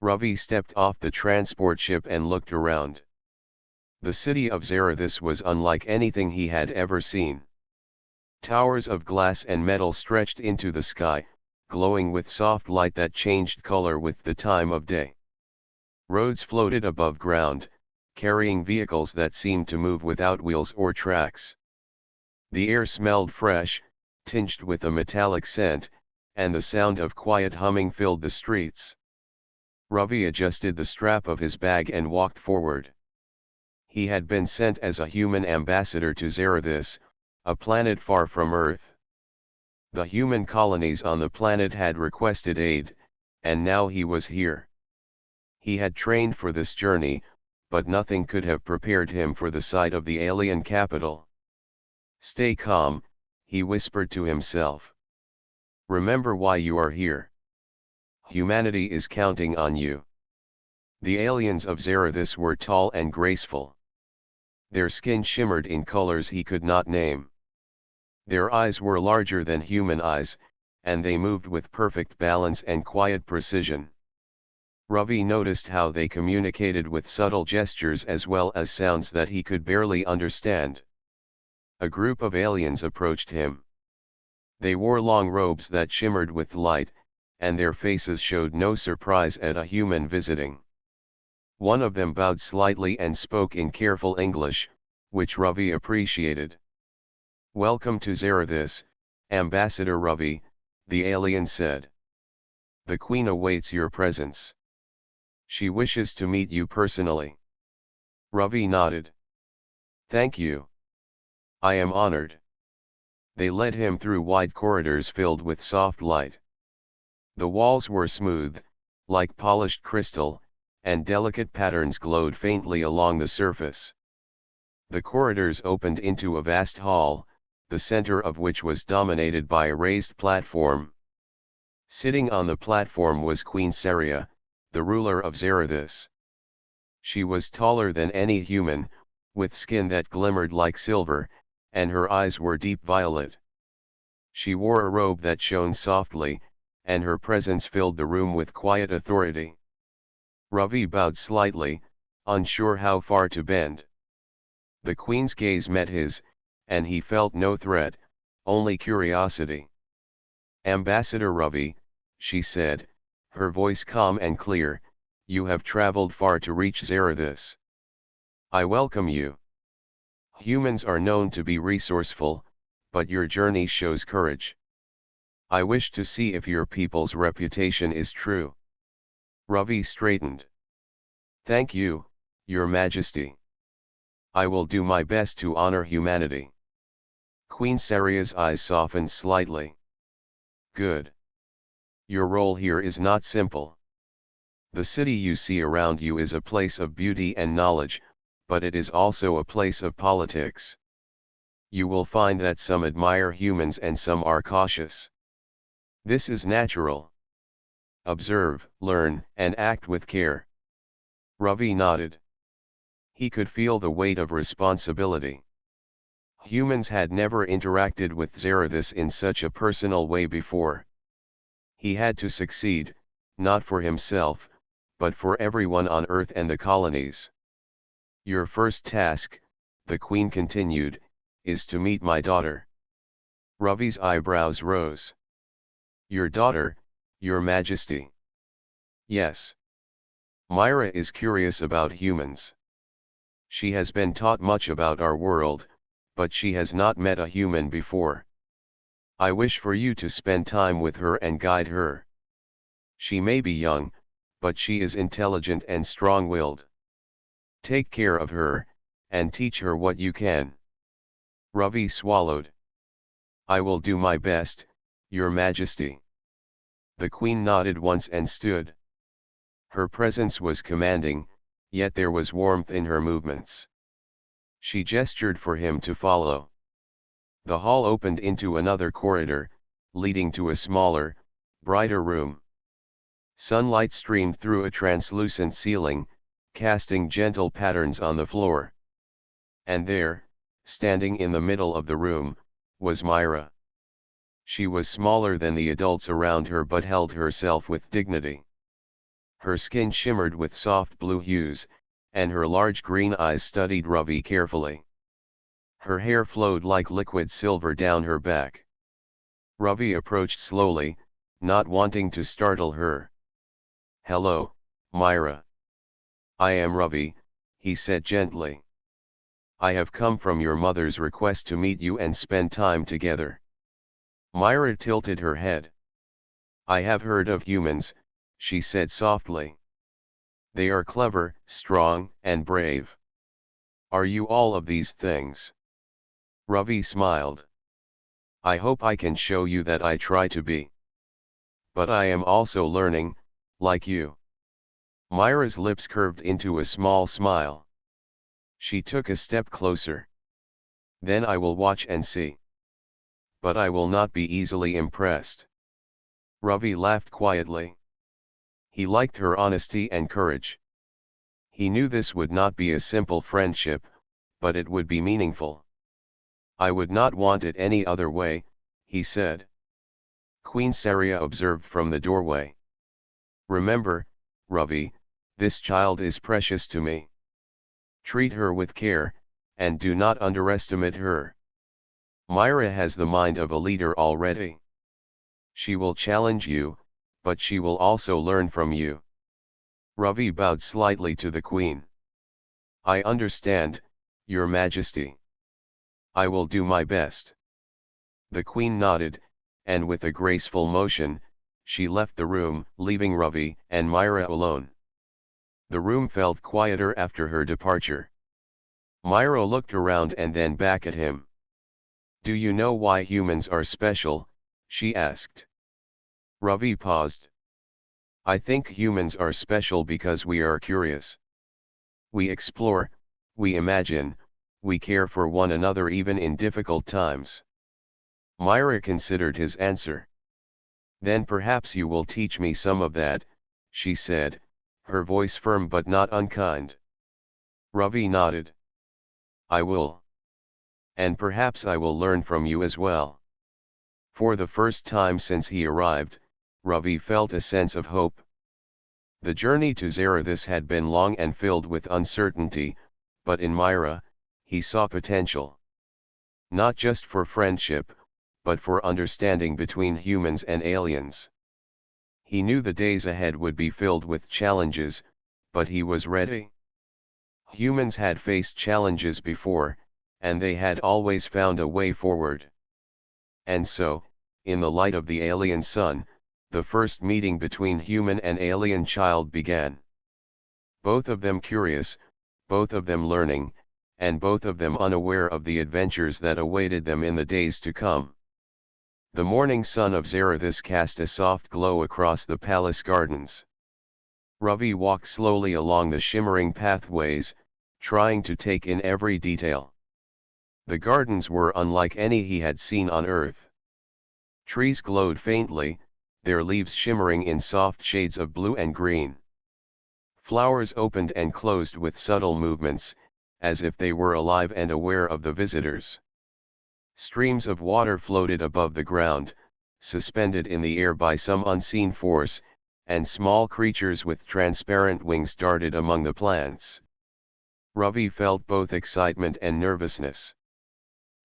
Ravi stepped off the transport ship and looked around. The city of Zarathus was unlike anything he had ever seen. Towers of glass and metal stretched into the sky, glowing with soft light that changed color with the time of day. Roads floated above ground, carrying vehicles that seemed to move without wheels or tracks. The air smelled fresh, tinged with a metallic scent, and the sound of quiet humming filled the streets. Ravi adjusted the strap of his bag and walked forward. He had been sent as a human ambassador to Zarathus, a planet far from Earth. The human colonies on the planet had requested aid, and now he was here. He had trained for this journey, but nothing could have prepared him for the sight of the alien capital. "Stay calm," he whispered to himself. "Remember why you are here. Humanity is counting on you." The aliens of Zarathus were tall and graceful. Their skin shimmered in colors he could not name. Their eyes were larger than human eyes, and they moved with perfect balance and quiet precision. Ravi noticed how they communicated with subtle gestures as well as sounds that he could barely understand. A group of aliens approached him. They wore long robes that shimmered with light, and their faces showed no surprise at a human visiting. One of them bowed slightly and spoke in careful English, which Ravi appreciated. "Welcome to Zarathus, Ambassador Ravi," the alien said. "The Queen awaits your presence. She wishes to meet you personally." Ravi nodded. "Thank you. I am honored." They led him through wide corridors filled with soft light. The walls were smooth, like polished crystal, and delicate patterns glowed faintly along the surface. The corridors opened into a vast hall, the center of which was dominated by a raised platform. Sitting on the platform was Queen Saria, the ruler of Zarathus. She was taller than any human, with skin that glimmered like silver, and her eyes were deep violet. She wore a robe that shone softly, and her presence filled the room with quiet authority. Ravi bowed slightly, unsure how far to bend. The queen's gaze met his, and he felt no threat, only curiosity. "Ambassador Ravi," she said, her voice calm and clear, "you have traveled far to reach Zarathus. I welcome you. Humans are known to be resourceful, but your journey shows courage. I wish to see if your people's reputation is true." Ravi straightened. "Thank you, Your Majesty. I will do my best to honor humanity." Queen Saria's eyes softened slightly. "Good. Your role here is not simple. The city you see around you is a place of beauty and knowledge, but it is also a place of politics. You will find that some admire humans and some are cautious. This is natural. Observe, learn, and act with care." Ravi nodded. He could feel the weight of responsibility. Humans had never interacted with Zarathus in such a personal way before. He had to succeed, not for himself, but for everyone on Earth and the colonies. "Your first task," the Queen continued, "is to meet my daughter." Ravi's eyebrows rose. "Your daughter, Your Majesty?" "Yes. Myra is curious about humans. She has been taught much about our world, but she has not met a human before. I wish for you to spend time with her and guide her. She may be young, but she is intelligent and strong-willed. Take care of her, and teach her what you can." Ravi swallowed. "I will do my best, Your Majesty." The Queen nodded once and stood. Her presence was commanding, yet there was warmth in her movements. She gestured for him to follow. The hall opened into another corridor, leading to a smaller, brighter room. Sunlight streamed through a translucent ceiling, casting gentle patterns on the floor. And there, standing in the middle of the room, was Myra. She was smaller than the adults around her but held herself with dignity. Her skin shimmered with soft blue hues, and her large green eyes studied Ravi carefully. Her hair flowed like liquid silver down her back. Ravi approached slowly, not wanting to startle her. "Hello, Myra. I am Ravi," he said gently. "I have come from your mother's request to meet you and spend time together." Myra tilted her head. "I have heard of humans," she said softly. "They are clever, strong, and brave. Are you all of these things?" Ravi smiled. "I hope I can show you that I try to be. But I am also learning, like you." Myra's lips curved into a small smile. She took a step closer. "Then I will watch and see. But I will not be easily impressed." Ravi laughed quietly. He liked her honesty and courage. He knew this would not be a simple friendship, but it would be meaningful. "I would not want it any other way," he said. Queen Saria observed from the doorway. "Remember, Ravi, this child is precious to me. Treat her with care, and do not underestimate her. Myra has the mind of a leader already. She will challenge you, but she will also learn from you." Ravi bowed slightly to the queen. "I understand, your majesty. I will do my best." The queen nodded, and with a graceful motion, she left the room, leaving Ravi and Myra alone. The room felt quieter after her departure. Myra looked around and then back at him. "Do you know why humans are special?" she asked. Ravi paused. "I think humans are special because we are curious. We explore, we imagine, we care for one another even in difficult times." Myra considered his answer. "Then perhaps you will teach me some of that," she said, her voice firm but not unkind. Ravi nodded. "I will. And perhaps I will learn from you as well." For the first time since he arrived, Ravi felt a sense of hope. The journey to Zarathis had been long and filled with uncertainty, but in Myra, he saw potential. Not just for friendship, but for understanding between humans and aliens. He knew the days ahead would be filled with challenges, but he was ready. Humans had faced challenges before, and they had always found a way forward. And so, in the light of the alien sun, the first meeting between human and alien child began. Both of them curious, both of them learning, and both of them unaware of the adventures that awaited them in the days to come. The morning sun of Zarathis cast a soft glow across the palace gardens. Ravi walked slowly along the shimmering pathways, trying to take in every detail. The gardens were unlike any he had seen on Earth. Trees glowed faintly, their leaves shimmering in soft shades of blue and green. Flowers opened and closed with subtle movements, as if they were alive and aware of the visitors. Streams of water floated above the ground, suspended in the air by some unseen force, and small creatures with transparent wings darted among the plants. Ravi felt both excitement and nervousness.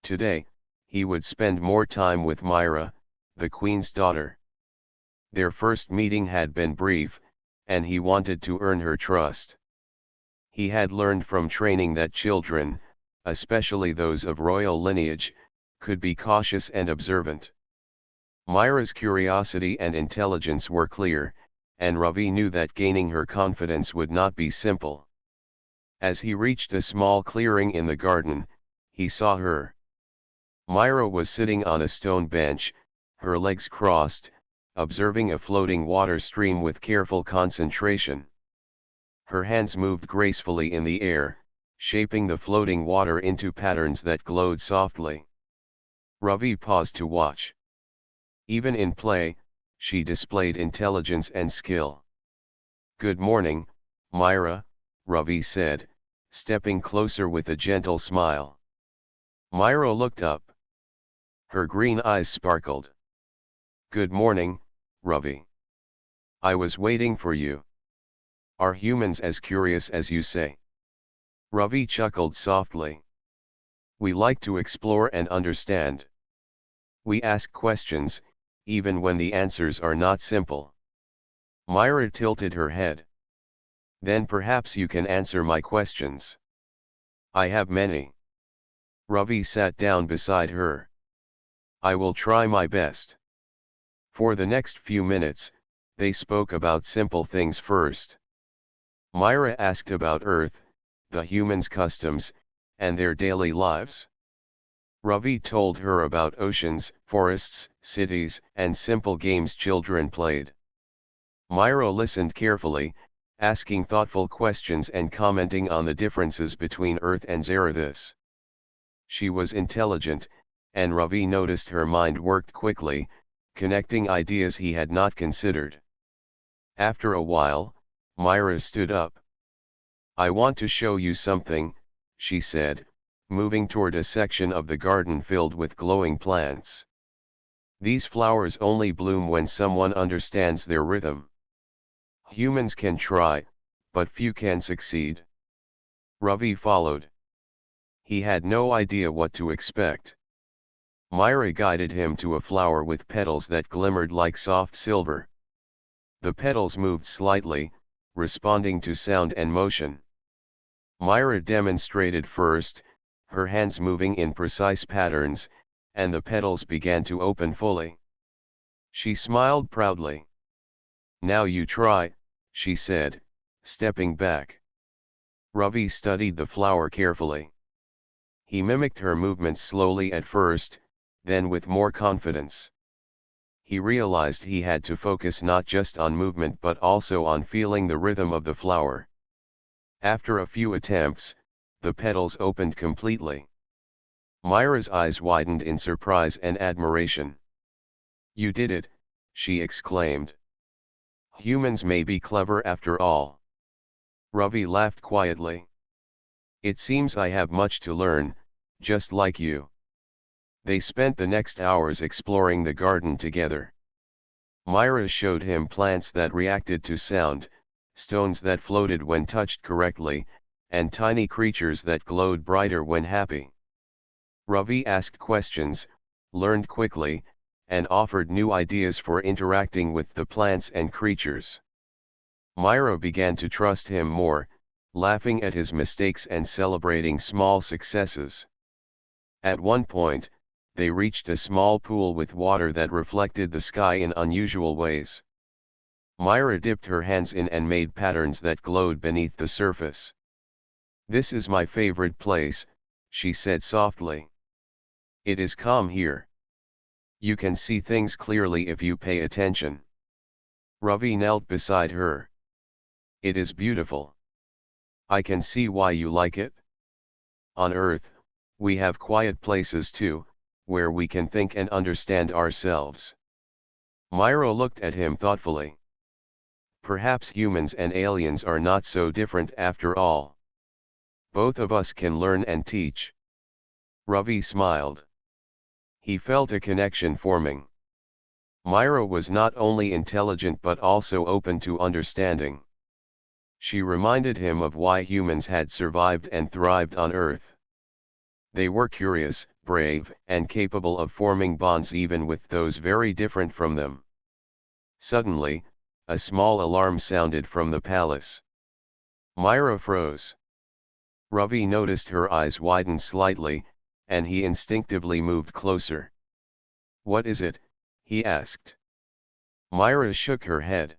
Today, he would spend more time with Myra, the queen's daughter. Their first meeting had been brief, and he wanted to earn her trust. He had learned from training that children, especially those of royal lineage, could be cautious and observant. Myra's curiosity and intelligence were clear, and Ravi knew that gaining her confidence would not be simple. As he reached a small clearing in the garden, he saw her. Myra was sitting on a stone bench, her legs crossed, observing a floating water stream with careful concentration. Her hands moved gracefully in the air, shaping the floating water into patterns that glowed softly. Ravi paused to watch. Even in play, she displayed intelligence and skill. "Good morning, Myra," Ravi said, stepping closer with a gentle smile. Myra looked up. Her green eyes sparkled. "Good morning, Ravi. I was waiting for you." Are humans as curious as you say? Ravi chuckled softly. We like to explore and understand. We ask questions, even when the answers are not simple. Myra tilted her head. Then perhaps you can answer my questions. I have many. Ravi sat down beside her. I will try my best. For the next few minutes, they spoke about simple things first. Myra asked about Earth, the humans' customs, and their daily lives. Ravi told her about oceans, forests, cities, and simple games children played. Myra listened carefully, asking thoughtful questions and commenting on the differences between Earth and Zarathus. She was intelligent, and Ravi noticed her mind worked quickly, connecting ideas he had not considered. After a while, Myra stood up. I want to show you something, she said, moving toward a section of the garden filled with glowing plants. These flowers only bloom when someone understands their rhythm. Humans can try, but few can succeed. Ravi followed. He had no idea what to expect. Myra guided him to a flower with petals that glimmered like soft silver. The petals moved slightly, responding to sound and motion. Myra demonstrated first, her hands moving in precise patterns, and the petals began to open fully. She smiled proudly. Now you try, she said, stepping back. Ravi studied the flower carefully. He mimicked her movements slowly at first, then with more confidence. He realized he had to focus not just on movement but also on feeling the rhythm of the flower. After a few attempts, the petals opened completely. Myra's eyes widened in surprise and admiration. You did it, she exclaimed. Humans may be clever after all. Ravi laughed quietly. It seems I have much to learn, just like you. They spent the next hours exploring the garden together. Myra showed him plants that reacted to sound, stones that floated when touched correctly, and tiny creatures that glowed brighter when happy. Ravi asked questions, learned quickly, and offered new ideas for interacting with the plants and creatures. Myra began to trust him more, laughing at his mistakes and celebrating small successes. At one point, they reached a small pool with water that reflected the sky in unusual ways. Myra dipped her hands in and made patterns that glowed beneath the surface. This is my favorite place, she said softly. It is calm here. You can see things clearly if you pay attention. Ravi knelt beside her. It is beautiful. I can see why you like it. On Earth, we have quiet places too, where we can think and understand ourselves. Myra looked at him thoughtfully. Perhaps humans and aliens are not so different after all. Both of us can learn and teach. Ravi smiled. He felt a connection forming. Myra was not only intelligent but also open to understanding. She reminded him of why humans had survived and thrived on Earth. They were curious, brave, and capable of forming bonds even with those very different from them. Suddenly, a small alarm sounded from the palace. Myra froze. Ravi noticed her eyes widen slightly, and he instinctively moved closer. What is it? He asked. Myra shook her head.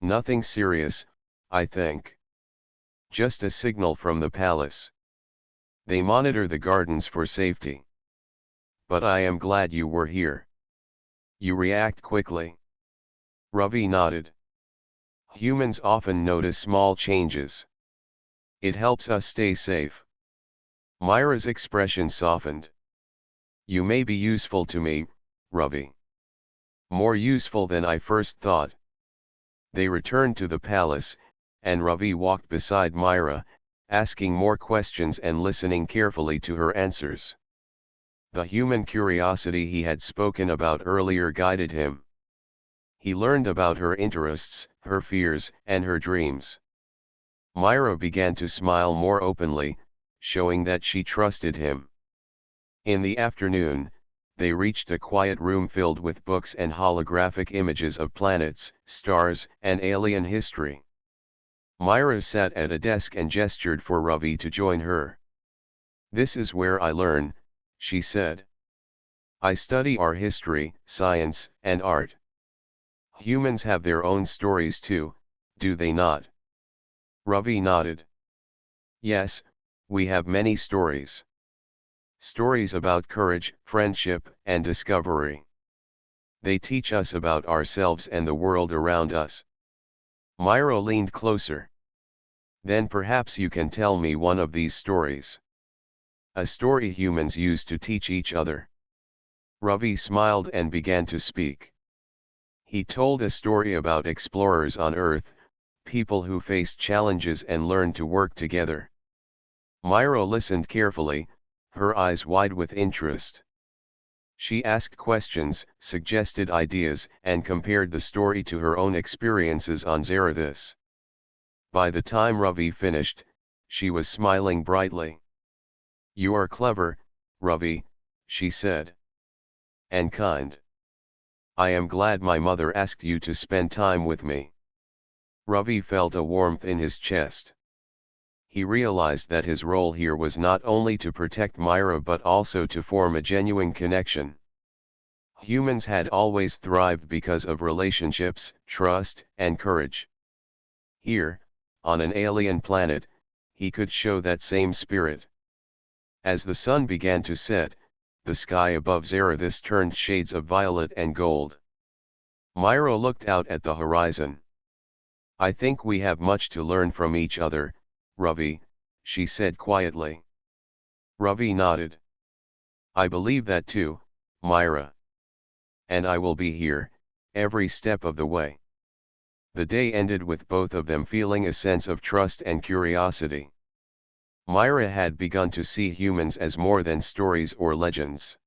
Nothing serious, I think. Just a signal from the palace. They monitor the gardens for safety. But I am glad you were here. You react quickly. Ravi nodded. Humans often notice small changes. It helps us stay safe. Myra's expression softened. You may be useful to me, Ravi. More useful than I first thought. They returned to the palace, and Ravi walked beside Myra, asking more questions and listening carefully to her answers. The human curiosity he had spoken about earlier guided him. He learned about her interests, her fears, and her dreams. Myra began to smile more openly, showing that she trusted him. In the afternoon, they reached a quiet room filled with books and holographic images of planets, stars, and alien history. Myra sat at a desk and gestured for Ravi to join her. "This is where I learn," she said. "I study our history, science, and art." "Humans have their own stories too, do they not?" Ravi nodded. "Yes, we have many stories. Stories about courage, friendship, and discovery. They teach us about ourselves and the world around us." Myra leaned closer. "Then perhaps you can tell me one of these stories. A story humans use to teach each other." Ravi smiled and began to speak. He told a story about explorers on Earth, people who faced challenges and learned to work together. Myra listened carefully, her eyes wide with interest. She asked questions, suggested ideas, and compared the story to her own experiences on Zarathus. By the time Ravi finished, she was smiling brightly. "You are clever, Ravi," she said. "And kind. I am glad my mother asked you to spend time with me." Ravi felt a warmth in his chest. He realized that his role here was not only to protect Myra but also to form a genuine connection. Humans had always thrived because of relationships, trust, and courage. Here, on an alien planet, he could show that same spirit. As the sun began to set, the sky above Zarathus turned shades of violet and gold. Myra looked out at the horizon. "I think we have much to learn from each other, Ravi," she said quietly. Ravi nodded. "I believe that too, Myra. And I will be here, every step of the way." The day ended with both of them feeling a sense of trust and curiosity. Myra had begun to see humans as more than stories or legends.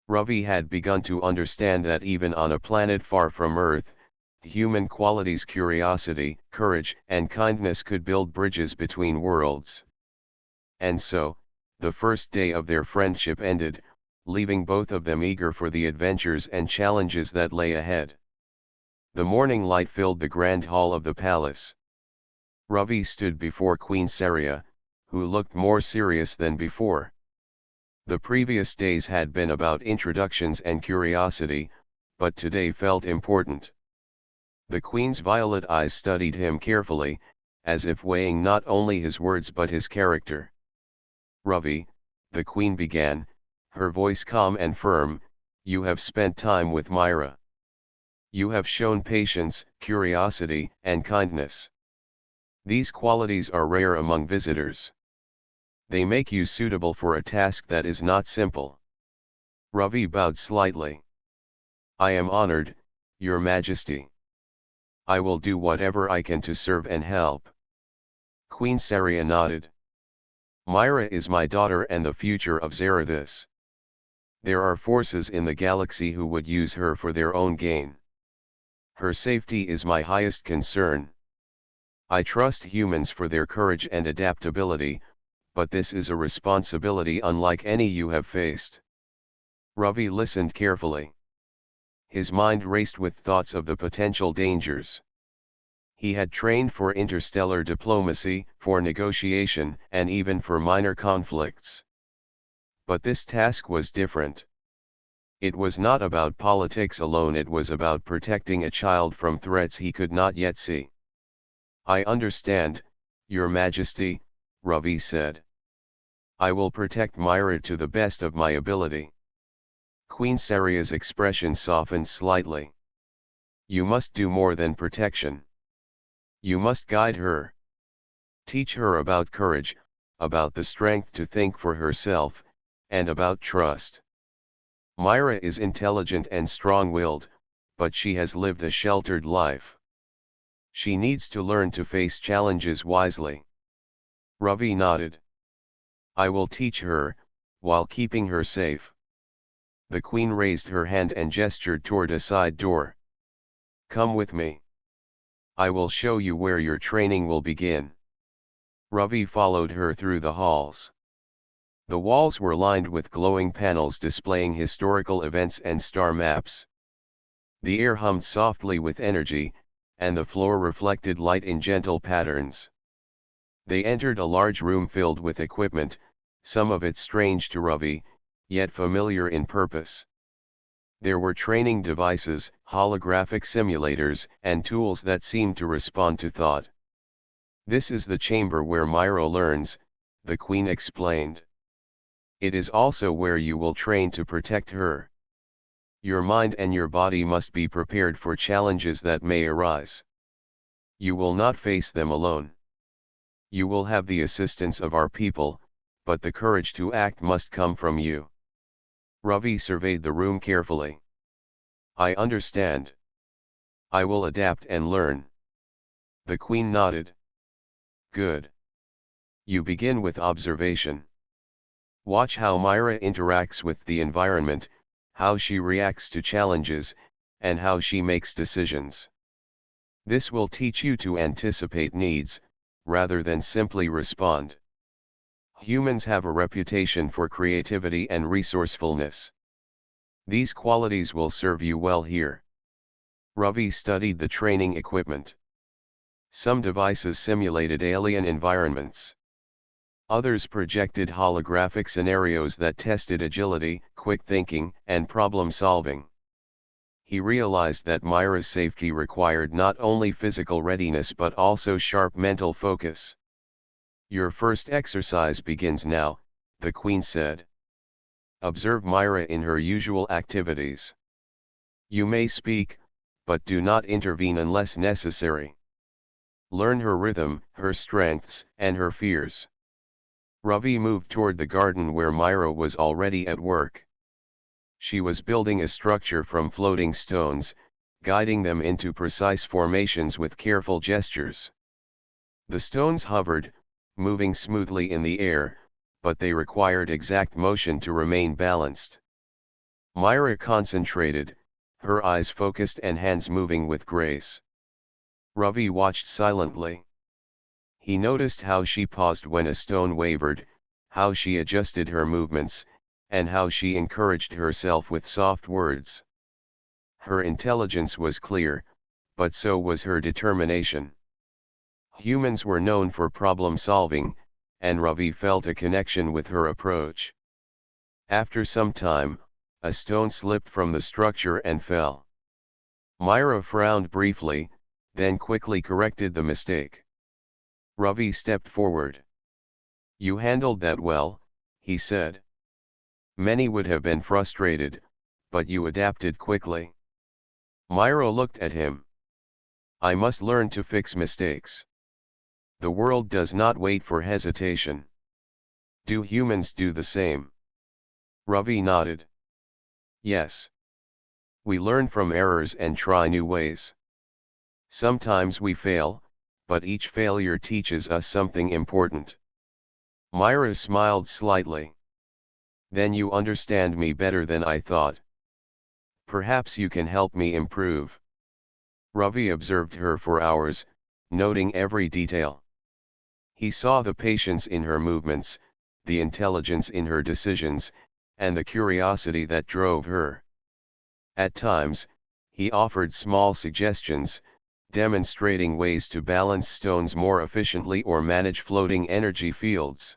Ravi had begun to understand that even on a planet far from Earth, human qualities, curiosity, courage, and kindness could build bridges between worlds. And so, the first day of their friendship ended, leaving both of them eager for the adventures and challenges that lay ahead. The morning light filled the grand hall of the palace. Ravi stood before Queen Saria, who looked more serious than before. The previous days had been about introductions and curiosity, but today felt important. The Queen's violet eyes studied him carefully, as if weighing not only his words but his character. "Ravi," the Queen began, her voice calm and firm, "you have spent time with Myra. You have shown patience, curiosity, and kindness. These qualities are rare among visitors. They make you suitable for a task that is not simple." Ravi bowed slightly. "I am honored, Your Majesty. I will do whatever I can to serve and help." Queen Saria nodded. "Myra is my daughter and the future of Zarathus. There are forces in the galaxy who would use her for their own gain. Her safety is my highest concern. I trust humans for their courage and adaptability, but this is a responsibility unlike any you have faced." Ravi listened carefully. His mind raced with thoughts of the potential dangers. He had trained for interstellar diplomacy, for negotiation, and even for minor conflicts. But this task was different. It was not about politics alone, it was about protecting a child from threats he could not yet see. "I understand, Your Majesty," Ravi said. "I will protect Myra to the best of my ability." Queen Saria's expression softened slightly. "You must do more than protection. You must guide her. Teach her about courage, about the strength to think for herself, and about trust. Myra is intelligent and strong-willed, but she has lived a sheltered life. She needs to learn to face challenges wisely." Ravi nodded. "I will teach her, while keeping her safe." The Queen raised her hand and gestured toward a side door. Come with me. I will show you where your training will begin. Ravi followed her through the halls. The walls were lined with glowing panels displaying historical events and star maps. The air hummed softly with energy, and the floor reflected light in gentle patterns. They entered a large room filled with equipment, some of it strange to Ravi, yet familiar in purpose. There were training devices, holographic simulators, and tools that seemed to respond to thought. This is the chamber where Myra learns, the queen explained. It is also where you will train to protect her. Your mind and your body must be prepared for challenges that may arise. You will not face them alone. You will have the assistance of our people, but the courage to act must come from you. Ravi surveyed the room carefully. I understand. I will adapt and learn. The queen nodded. Good. You begin with observation. Watch how Myra interacts with the environment, how she reacts to challenges, and how she makes decisions. This will teach you to anticipate needs, rather than simply respond. Humans have a reputation for creativity and resourcefulness. These qualities will serve you well here. Ravi studied the training equipment. Some devices simulated alien environments. Others projected holographic scenarios that tested agility, quick thinking, and problem solving. He realized that Myra's safety required not only physical readiness but also sharp mental focus. Your first exercise begins now, the queen said. Observe Myra in her usual activities. You may speak, but do not intervene unless necessary. Learn her rhythm, her strengths, and her fears. Ravi moved toward the garden where Myra was already at work. She was building a structure from floating stones, guiding them into precise formations with careful gestures. The stones hovered, moving smoothly in the air, but they required exact motion to remain balanced. Myra concentrated, her eyes focused and hands moving with grace. Ravi watched silently. He noticed how she paused when a stone wavered, how she adjusted her movements, and how she encouraged herself with soft words. Her intelligence was clear, but so was her determination. Humans were known for problem solving, and Ravi felt a connection with her approach. After some time, a stone slipped from the structure and fell. Myra frowned briefly, then quickly corrected the mistake. Ravi stepped forward. You handled that well, he said. Many would have been frustrated, but you adapted quickly. Myra looked at him. I must learn to fix mistakes. The world does not wait for hesitation. Do humans do the same? Ravi nodded. Yes. We learn from errors and try new ways. Sometimes we fail, but each failure teaches us something important. Myra smiled slightly. Then you understand me better than I thought. Perhaps you can help me improve. Ravi observed her for hours, noting every detail. He saw the patience in her movements, the intelligence in her decisions, and the curiosity that drove her. At times, he offered small suggestions, demonstrating ways to balance stones more efficiently or manage floating energy fields.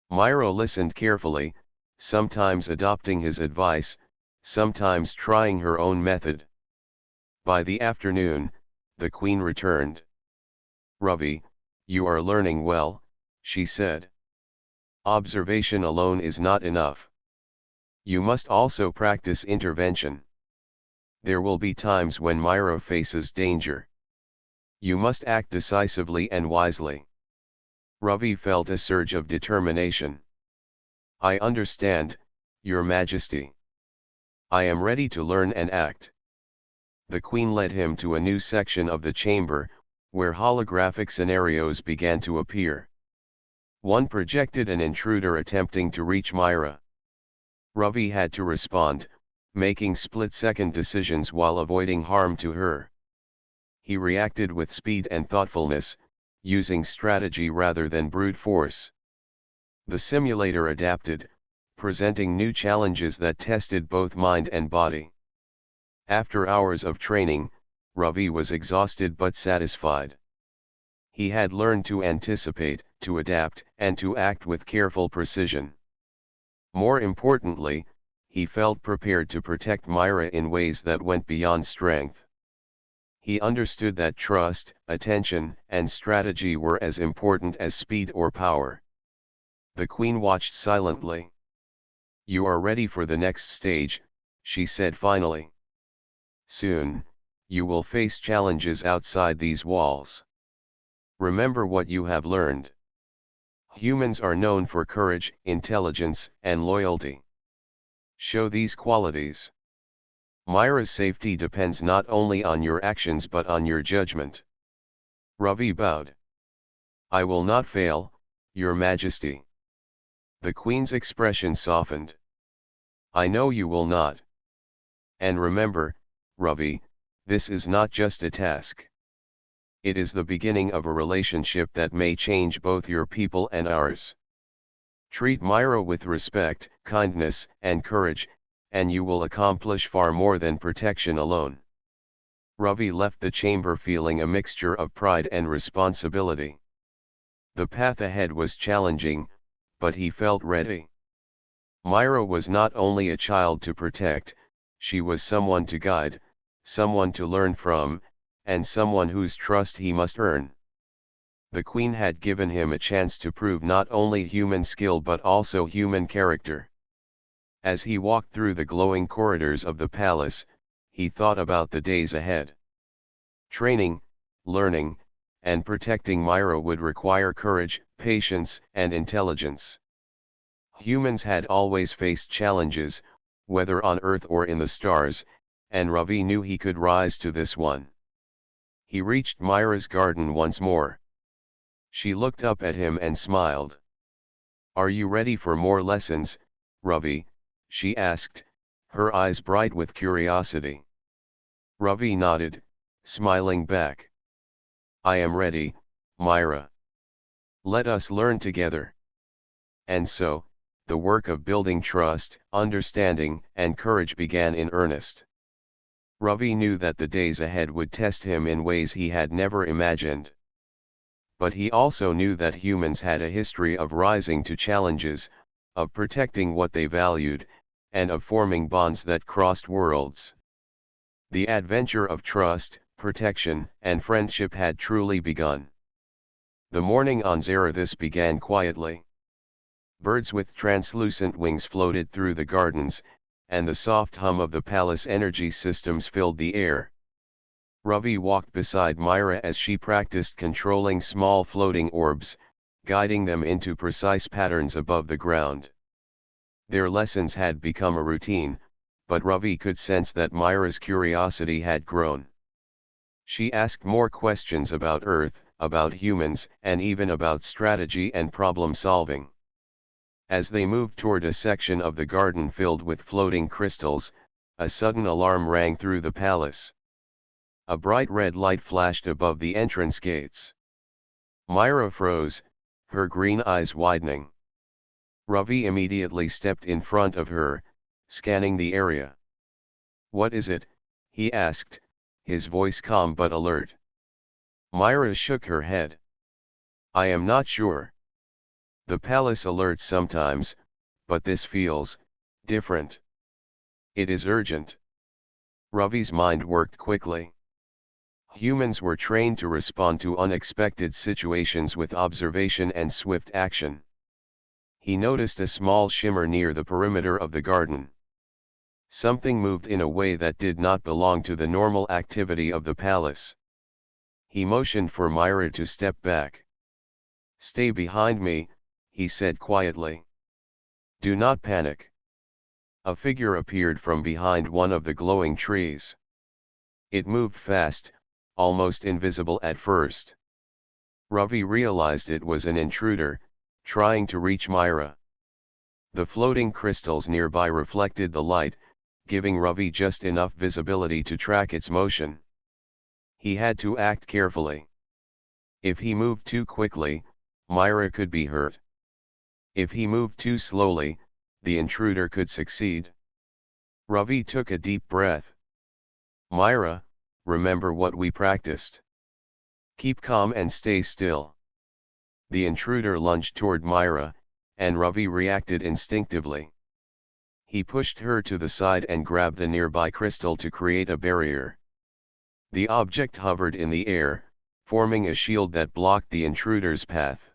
Myra listened carefully, sometimes adopting his advice, sometimes trying her own method. By the afternoon, the queen returned. Ravi, you are learning well, she said. Observation alone is not enough. You must also practice intervention. There will be times when Myra faces danger. You must act decisively and wisely. Ravi felt a surge of determination. I understand, Your Majesty. I am ready to learn and act. The queen led him to a new section of the chamber, where holographic scenarios began to appear. One projected an intruder attempting to reach Myra. Ravi had to respond, making split-second decisions while avoiding harm to her. He reacted with speed and thoughtfulness, using strategy rather than brute force. The simulator adapted, presenting new challenges that tested both mind and body. After hours of training, Ravi was exhausted but satisfied. He had learned to anticipate, to adapt, and to act with careful precision. More importantly, he felt prepared to protect Myra in ways that went beyond strength. He understood that trust, attention, and strategy were as important as speed or power. The queen watched silently. "You are ready for the next stage," she said finally. "Soon, you will face challenges outside these walls. Remember what you have learned. Humans are known for courage, intelligence, and loyalty. Show these qualities. Myra's safety depends not only on your actions but on your judgment." Ravi bowed. "I will not fail, Your Majesty." The queen's expression softened. "I know you will not. And remember, Ravi, this is not just a task. It is the beginning of a relationship that may change both your people and ours. Treat Myra with respect, kindness, and courage, and you will accomplish far more than protection alone." Ravi left the chamber feeling a mixture of pride and responsibility. The path ahead was challenging, but he felt ready. Myra was not only a child to protect, she was someone to guide, someone to learn from, and someone whose trust he must earn. The queen had given him a chance to prove not only human skill but also human character. As he walked through the glowing corridors of the palace, he thought about the days ahead. Training, learning, and protecting Myra would require courage, patience, and intelligence. Humans had always faced challenges, whether on Earth or in the stars, and Ravi knew he could rise to this one. He reached Myra's garden once more. She looked up at him and smiled. "Are you ready for more lessons, Ravi?" she asked, her eyes bright with curiosity. Ravi nodded, smiling back. "I am ready, Myra. Let us learn together." And so, the work of building trust, understanding, and courage began in earnest. Ravi knew that the days ahead would test him in ways he had never imagined. But he also knew that humans had a history of rising to challenges, of protecting what they valued, and of forming bonds that crossed worlds. The adventure of trust, protection, and friendship had truly begun. The morning on Zarathus began quietly. Birds with translucent wings floated through the gardens, and the soft hum of the palace energy systems filled the air. Ravi walked beside Myra as she practiced controlling small floating orbs, guiding them into precise patterns above the ground. Their lessons had become a routine, but Ravi could sense that Myra's curiosity had grown. She asked more questions about Earth, about humans, and even about strategy and problem solving. As they moved toward a section of the garden filled with floating crystals, a sudden alarm rang through the palace. A bright red light flashed above the entrance gates. Myra froze, her green eyes widening. Ravi immediately stepped in front of her, scanning the area. "What is it?" he asked, his voice calm but alert. Myra shook her head. "I am not sure. The palace alerts sometimes, but this feels different. It is urgent." Ravi's mind worked quickly. Humans were trained to respond to unexpected situations with observation and swift action. He noticed a small shimmer near the perimeter of the garden. Something moved in a way that did not belong to the normal activity of the palace. He motioned for Myra to step back. "Stay behind me," he said quietly. "Do not panic." A figure appeared from behind one of the glowing trees. It moved fast, almost invisible at first. Ravi realized it was an intruder, trying to reach Myra. The floating crystals nearby reflected the light, giving Ravi just enough visibility to track its motion. He had to act carefully. If he moved too quickly, Myra could be hurt. If he moved too slowly, the intruder could succeed. Ravi took a deep breath. Myra, remember what we practiced. Keep calm and stay still. The intruder lunged toward Myra, and Ravi reacted instinctively. He pushed her to the side and grabbed a nearby crystal to create a barrier. The object hovered in the air, forming a shield that blocked the intruder's path.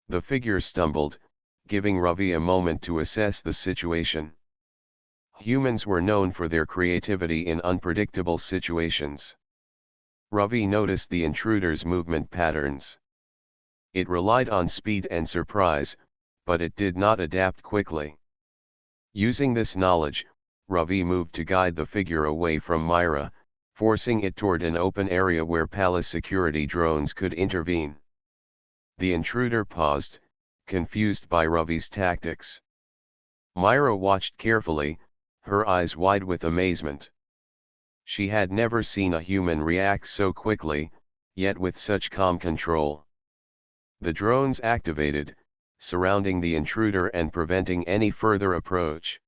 The figure stumbled, giving Ravi a moment to assess the situation. Humans were known for their creativity in unpredictable situations. Ravi noticed the intruder's movement patterns. It relied on speed and surprise, but it did not adapt quickly. Using this knowledge, Ravi moved to guide the figure away from Myra, forcing it toward an open area where palace security drones could intervene. The intruder paused, confused by Ravi's tactics. Myra watched carefully, her eyes wide with amazement. She had never seen a human react so quickly, yet with such calm control. The drones activated, surrounding the intruder and preventing any further approach.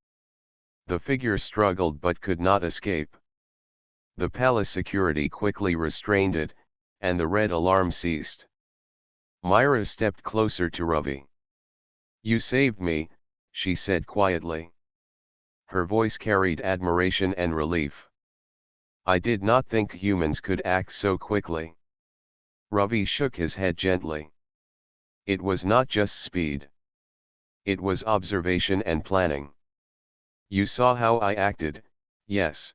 The figure struggled but could not escape. The palace security quickly restrained it, and the red alarm ceased. Myra stepped closer to Ravi. "You saved me," she said quietly. Her voice carried admiration and relief. "I did not think humans could act so quickly." Ravi shook his head gently. It was not just speed. It was observation and planning. "You saw how I acted, yes.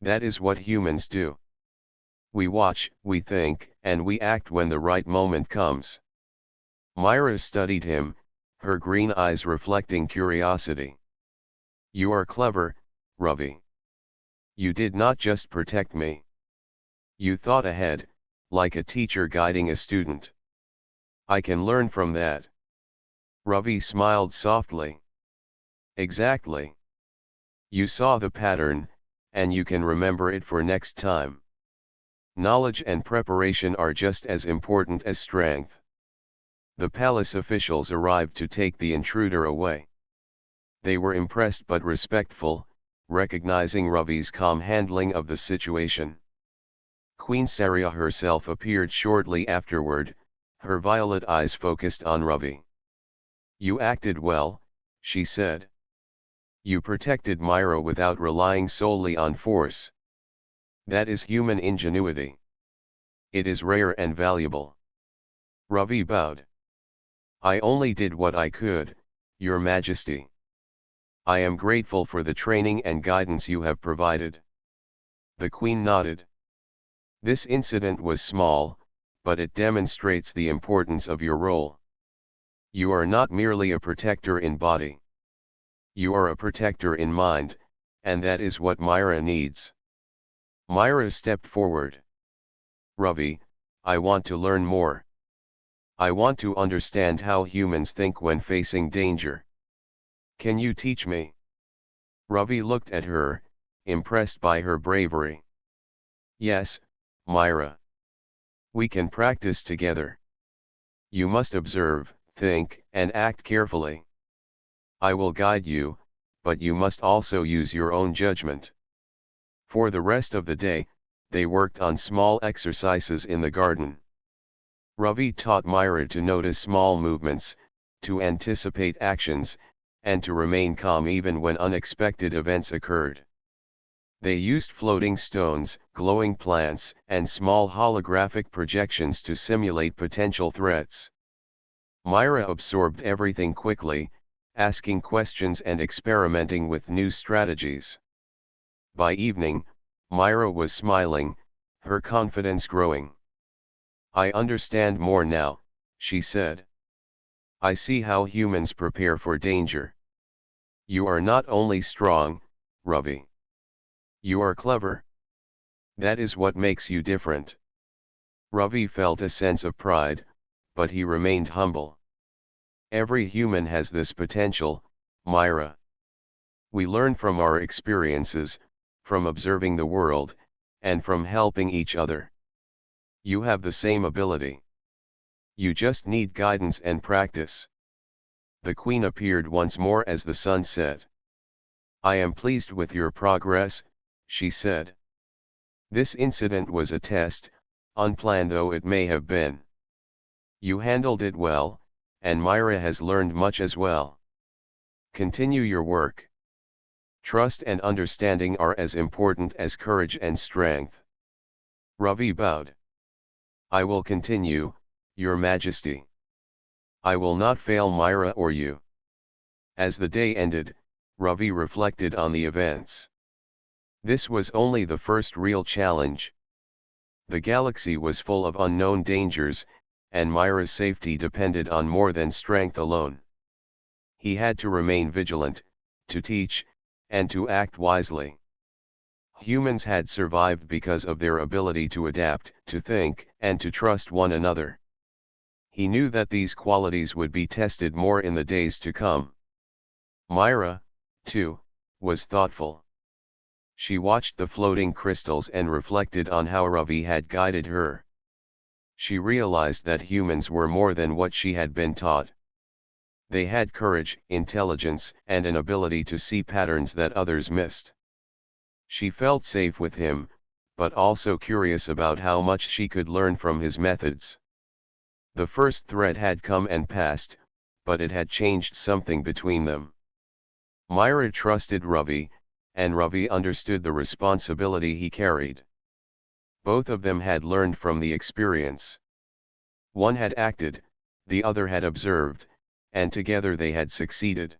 That is what humans do. We watch, we think, and we act when the right moment comes." Myra studied him, her green eyes reflecting curiosity. "You are clever, Ravi. You did not just protect me. You thought ahead, like a teacher guiding a student. I can learn from that." Ravi smiled softly. "Exactly. You saw the pattern, and you can remember it for next time. Knowledge and preparation are just as important as strength." The palace officials arrived to take the intruder away. They were impressed but respectful, recognizing Ravi's calm handling of the situation. Queen Saria herself appeared shortly afterward, her violet eyes focused on Ravi. "You acted well," she said. "You protected Myra without relying solely on force. That is human ingenuity. It is rare and valuable." Ravi bowed. "I only did what I could, Your Majesty. I am grateful for the training and guidance you have provided." The Queen nodded. "This incident was small, but it demonstrates the importance of your role. You are not merely a protector in body. You are a protector in mind, and that is what Myra needs." Myra stepped forward. "Ravi, I want to learn more. I want to understand how humans think when facing danger. Can you teach me?" Ravi looked at her, impressed by her bravery. "Yes, Myra. We can practice together. You must observe, think, and act carefully. I will guide you, but you must also use your own judgment." For the rest of the day, they worked on small exercises in the garden. Ravi taught Myra to notice small movements, to anticipate actions, and to remain calm even when unexpected events occurred. They used floating stones, glowing plants, and small holographic projections to simulate potential threats. Myra absorbed everything quickly, asking questions and experimenting with new strategies. By evening, Myra was smiling, her confidence growing. "I understand more now," she said. "I see how humans prepare for danger. You are not only strong, Ravi. You are clever. That is what makes you different." Ravi felt a sense of pride, but he remained humble. "Every human has this potential, Myra. We learn from our experiences, from observing the world, and from helping each other. You have the same ability. You just need guidance and practice. The queen appeared once more as the sun set. I am pleased with your progress, she said. This incident was a test, unplanned though it may have been. You handled it well, and Myra has learned much as well. Continue your work. Trust and understanding are as important as courage and strength. Ravi bowed. I will continue, Your Majesty. I will not fail Myra or you. As the day ended, Ravi reflected on the events. This was only the first real challenge. The galaxy was full of unknown dangers, and Myra's safety depended on more than strength alone. He had to remain vigilant, to teach, and to act wisely. Humans had survived because of their ability to adapt, to think, and to trust one another. He knew that these qualities would be tested more in the days to come. Myra, too, was thoughtful. She watched the floating crystals and reflected on how Ravi had guided her. She realized that humans were more than what she had been taught. They had courage, intelligence, and an ability to see patterns that others missed. She felt safe with him, but also curious about how much she could learn from his methods. The first threat had come and passed, but it had changed something between them. Myra trusted Ravi, and Ravi understood the responsibility he carried. Both of them had learned from the experience. One had acted, the other had observed, and together they had succeeded.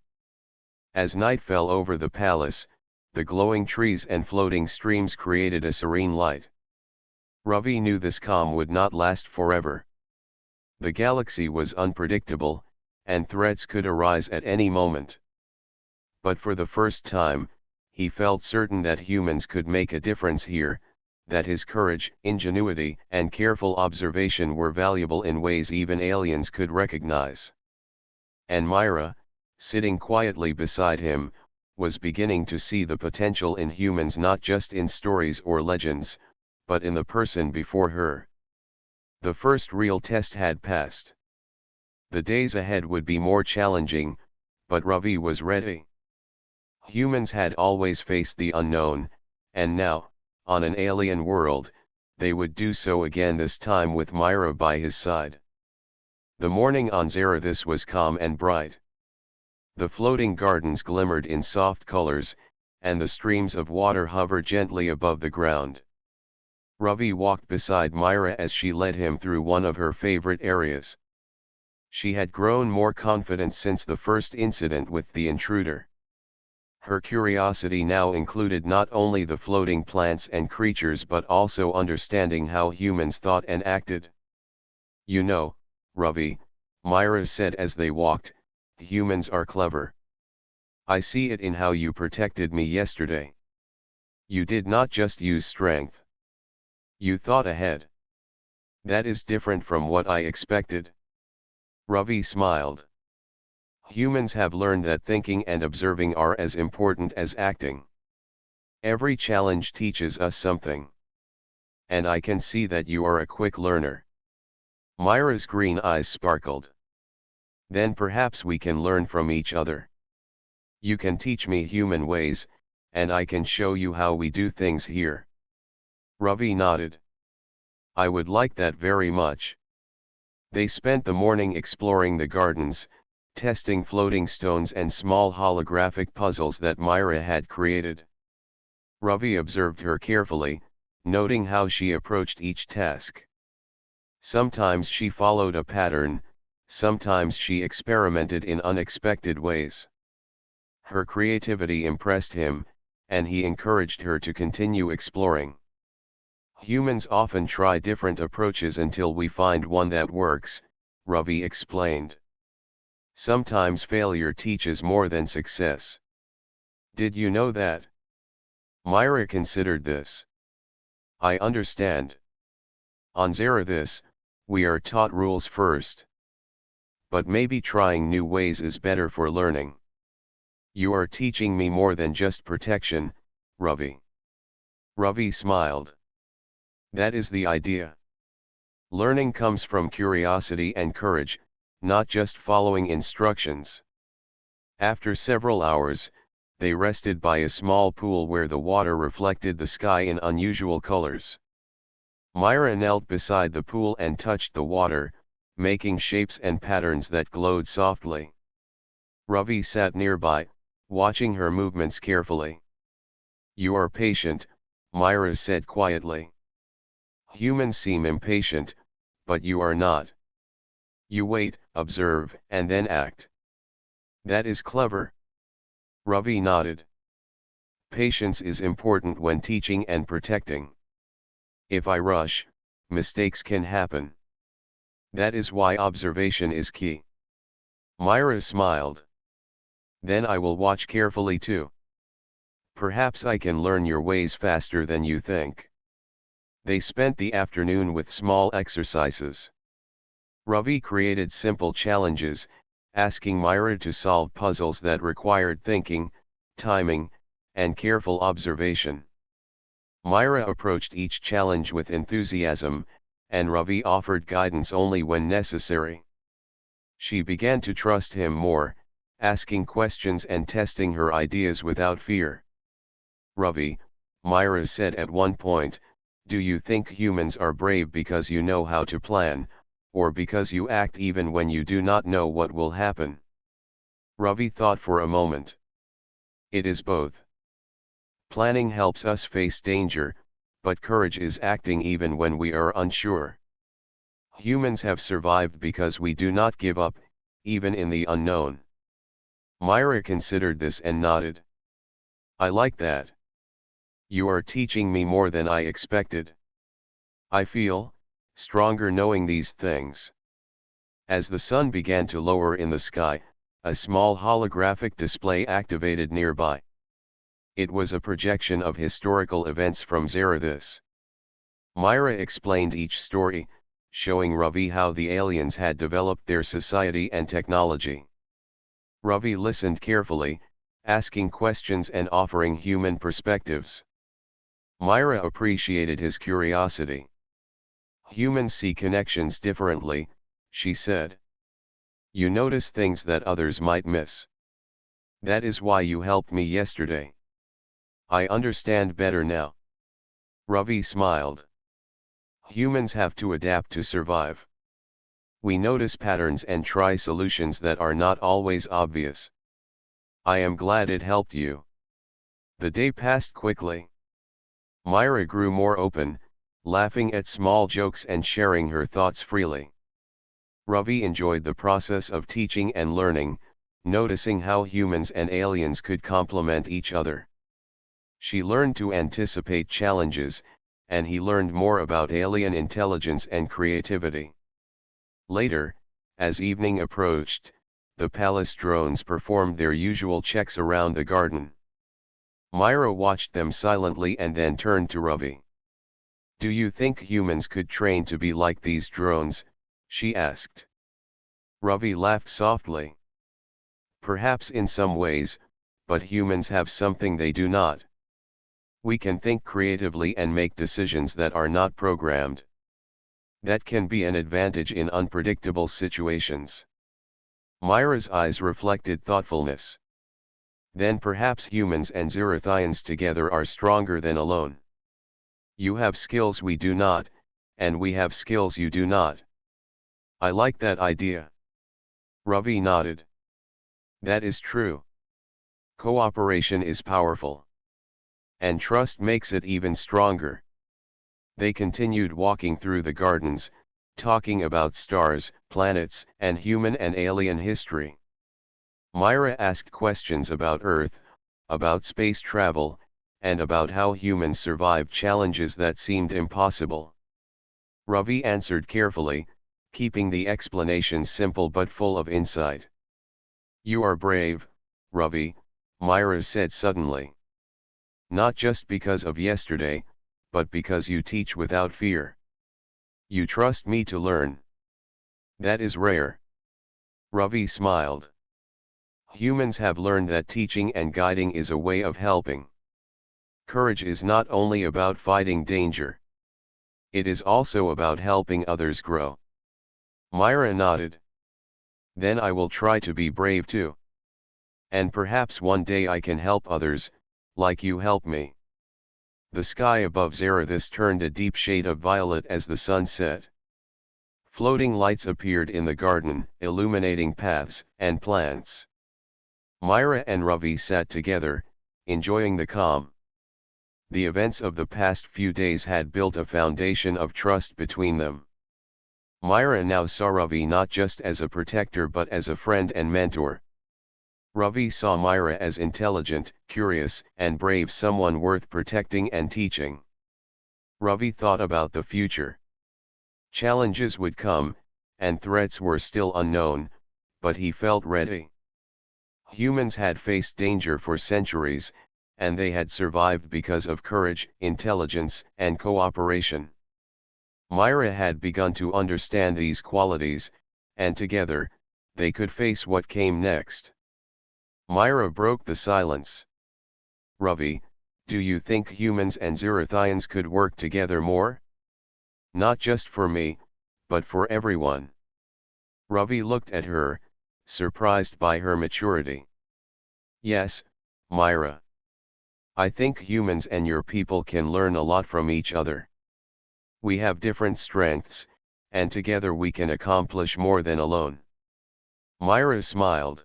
As night fell over the palace, the glowing trees and floating streams created a serene light. Ravi knew this calm would not last forever. The galaxy was unpredictable, and threats could arise at any moment. But for the first time, he felt certain that humans could make a difference here, that his courage, ingenuity, and careful observation were valuable in ways even aliens could recognize. And Myra, sitting quietly beside him, was beginning to see the potential in humans not just in stories or legends, but in the person before her. The first real test had passed. The days ahead would be more challenging, but Ravi was ready. Humans had always faced the unknown, and now, on an alien world, they would do so again, this time with Myra by his side. The morning on Zarathus was calm and bright. The floating gardens glimmered in soft colors, and the streams of water hovered gently above the ground. Ravi walked beside Myra as she led him through one of her favorite areas. She had grown more confident since the first incident with the intruder. Her curiosity now included not only the floating plants and creatures but also understanding how humans thought and acted. You know, Ravi, Myra said as they walked, humans are clever. I see it in how you protected me yesterday. You did not just use strength. You thought ahead. That is different from what I expected. Ravi smiled. Humans have learned that thinking and observing are as important as acting. Every challenge teaches us something. And I can see that you are a quick learner. Myra's green eyes sparkled. Then perhaps we can learn from each other. You can teach me human ways, and I can show you how we do things here. Ravi nodded. I would like that very much. They spent the morning exploring the gardens, testing floating stones and small holographic puzzles that Myra had created. Ravi observed her carefully, noting how she approached each task. Sometimes she followed a pattern, sometimes she experimented in unexpected ways. Her creativity impressed him, and he encouraged her to continue exploring. Humans often try different approaches until we find one that works, Ravi explained. Sometimes failure teaches more than success. Did you know that? Myra considered this. I understand. On Zarathus, we are taught rules first. But maybe trying new ways is better for learning. You are teaching me more than just protection, Ravi. Ravi smiled. That is the idea. Learning comes from curiosity and courage, not just following instructions. After several hours, they rested by a small pool where the water reflected the sky in unusual colors. Myra knelt beside the pool and touched the water, making shapes and patterns that glowed softly. Ravi sat nearby, watching her movements carefully. "You are patient," Myra said quietly. "Humans seem impatient, but you are not. You wait, observe, and then act." "That is clever." Ravi nodded. "Patience is important when teaching and protecting. If I rush, mistakes can happen. That is why observation is key." Myra smiled. "Then I will watch carefully too. Perhaps I can learn your ways faster than you think." They spent the afternoon with small exercises. Ravi created simple challenges, asking Myra to solve puzzles that required thinking, timing, and careful observation. Myra approached each challenge with enthusiasm, and Ravi offered guidance only when necessary. She began to trust him more, asking questions and testing her ideas without fear. "Ravi," Myra said at one point, "do you think humans are brave because you know how to plan, or because you act even when you do not know what will happen?" Ravi thought for a moment. "It is both. Planning helps us face danger, but courage is acting even when we are unsure. Humans have survived because we do not give up, even in the unknown." Myra considered this and nodded. "I like that. You are teaching me more than I expected. I feel stronger knowing these things." As the sun began to lower in the sky, a small holographic display activated nearby. It was a projection of historical events from Zerethis. Myra explained each story, showing Ravi how the aliens had developed their society and technology. Ravi listened carefully, asking questions and offering human perspectives. Myra appreciated his curiosity. "Humans see connections differently," she said. "You notice things that others might miss. That is why you helped me yesterday." "I understand better now." Ravi smiled. "Humans have to adapt to survive. We notice patterns and try solutions that are not always obvious. I am glad it helped you." The day passed quickly. Myra grew more open, laughing at small jokes and sharing her thoughts freely. Ravi enjoyed the process of teaching and learning, noticing how humans and aliens could complement each other. She learned to anticipate challenges, and he learned more about alien intelligence and creativity. Later, as evening approached, the palace drones performed their usual checks around the garden. Myra watched them silently and then turned to Ravi. "Do you think humans could train to be like these drones?" she asked. Ravi laughed softly. "Perhaps in some ways, but humans have something they do not. We can think creatively and make decisions that are not programmed. That can be an advantage in unpredictable situations." Myra's eyes reflected thoughtfulness. "Then perhaps humans and Zerathians together are stronger than alone. You have skills we do not, and we have skills you do not." "I like that idea." Ravi nodded. "That is true. Cooperation is powerful. And trust makes it even stronger." They continued walking through the gardens, talking about stars, planets, and human and alien history. Myra asked questions about Earth, about space travel, and about how humans survived challenges that seemed impossible. Ravi answered carefully, keeping the explanations simple but full of insight. "You are brave, Ravi," Myra said suddenly. "Not just because of yesterday, but because you teach without fear. You trust me to learn. That is rare." Ravi smiled. "Humans have learned that teaching and guiding is a way of helping. Courage is not only about fighting danger. It is also about helping others grow. Myra nodded. Then I will try to be brave too. And perhaps one day I can help others, like you help me. The sky above Zarathus turned a deep shade of violet as the sun set. Floating lights appeared in the garden, illuminating paths and plants. Myra and Ravi sat together, enjoying the calm. The events of the past few days had built a foundation of trust between them. Myra now saw Ravi not just as a protector but as a friend and mentor. Ravi saw Myra as intelligent, curious, and brave, someone worth protecting and teaching. Ravi thought about the future. Challenges would come, and threats were still unknown, but he felt ready. Humans had faced danger for centuries, and they had survived because of courage, intelligence, and cooperation. Myra had begun to understand these qualities, and together, they could face what came next. Myra broke the silence. Ravi, do you think humans and Zarathians could work together more? Not just for me, but for everyone. Ravi looked at her, surprised by her maturity. Yes, Myra. I think humans and your people can learn a lot from each other. We have different strengths, and together we can accomplish more than alone. Myra smiled.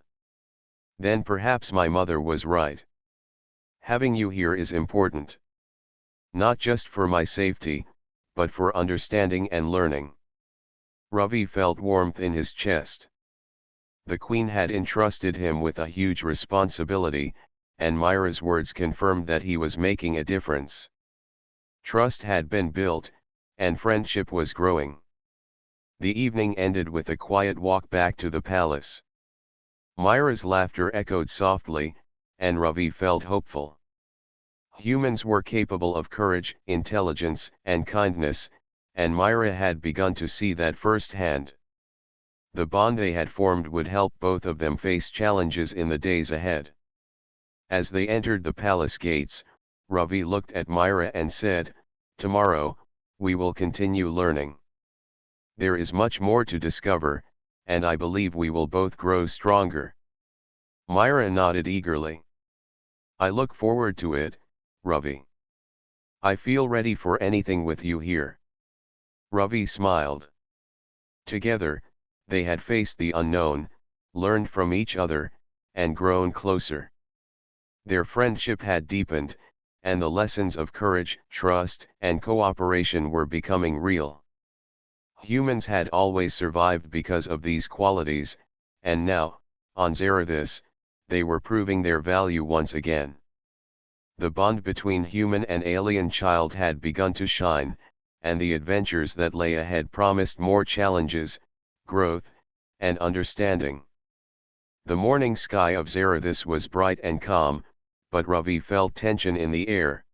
Then perhaps my mother was right. Having you here is important. Not just for my safety, but for understanding and learning. Ravi felt warmth in his chest. The Queen had entrusted him with a huge responsibility, and Myra's words confirmed that he was making a difference. Trust had been built, and friendship was growing. The evening ended with a quiet walk back to the palace. Myra's laughter echoed softly, and Ravi felt hopeful. Humans were capable of courage, intelligence, and kindness, and Myra had begun to see that firsthand. The bond they had formed would help both of them face challenges in the days ahead. As they entered the palace gates, Ravi looked at Myra and said, "Tomorrow, we will continue learning. There is much more to discover, and I believe we will both grow stronger." Myra nodded eagerly. "I look forward to it, Ravi. I feel ready for anything with you here." Ravi smiled. Together, they had faced the unknown, learned from each other, and grown closer. Their friendship had deepened, and the lessons of courage, trust, and cooperation were becoming real. Humans had always survived because of these qualities, and now, on Zarathus, they were proving their value once again. The bond between human and alien child had begun to shine, and the adventures that lay ahead promised more challenges, growth, and understanding. The morning sky of Zarathus was bright and calm, but Ravi felt tension in the air.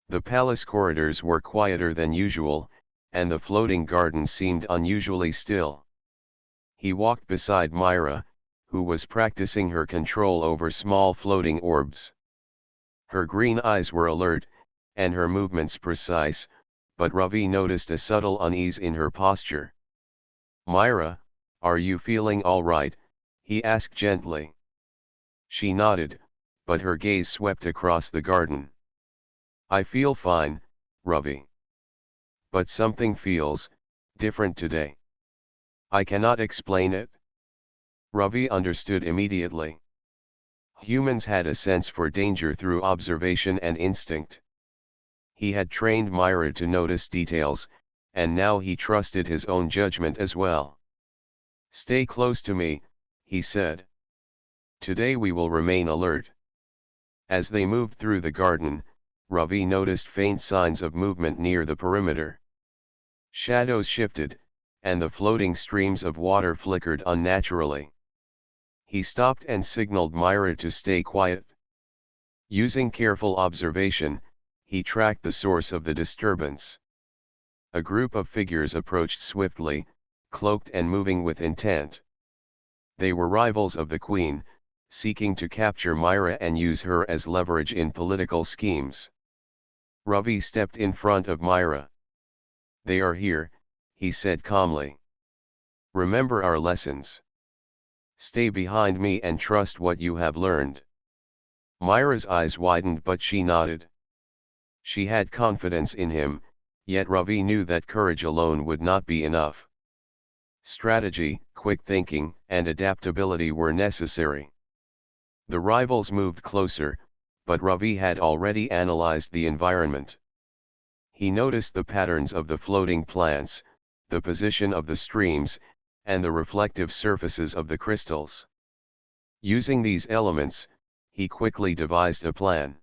The palace corridors were quieter than usual, and the floating garden seemed unusually still. He walked beside Myra, who was practicing her control over small floating orbs. Her green eyes were alert, and her movements precise, but Ravi noticed a subtle unease in her posture. "Myra, are you feeling all right?" he asked gently. She nodded, but her gaze swept across the garden. "I feel fine, Ravi. But something feels different today. I cannot explain it." Ravi understood immediately. Humans had a sense for danger through observation and instinct. He had trained Myra to notice details, and now he trusted his own judgment as well. "Stay close to me," he said. "Today we will remain alert." As they moved through the garden, Ravi noticed faint signs of movement near the perimeter. Shadows shifted, and the floating streams of water flickered unnaturally. He stopped and signaled Myra to stay quiet. Using careful observation, he tracked the source of the disturbance. A group of figures approached swiftly, cloaked and moving with intent. They were rivals of the Queen, seeking to capture Myra and use her as leverage in political schemes. Ravi stepped in front of Myra. They are here, he said calmly. Remember our lessons. Stay behind me and trust what you have learned. Myra's eyes widened, but she nodded. She had confidence in him, yet Ravi knew that courage alone would not be enough. Strategy, quick thinking, and adaptability were necessary. The rivals moved closer, but Ravi had already analyzed the environment. He noticed the patterns of the floating plants, the position of the streams, and the reflective surfaces of the crystals. Using these elements, he quickly devised a plan.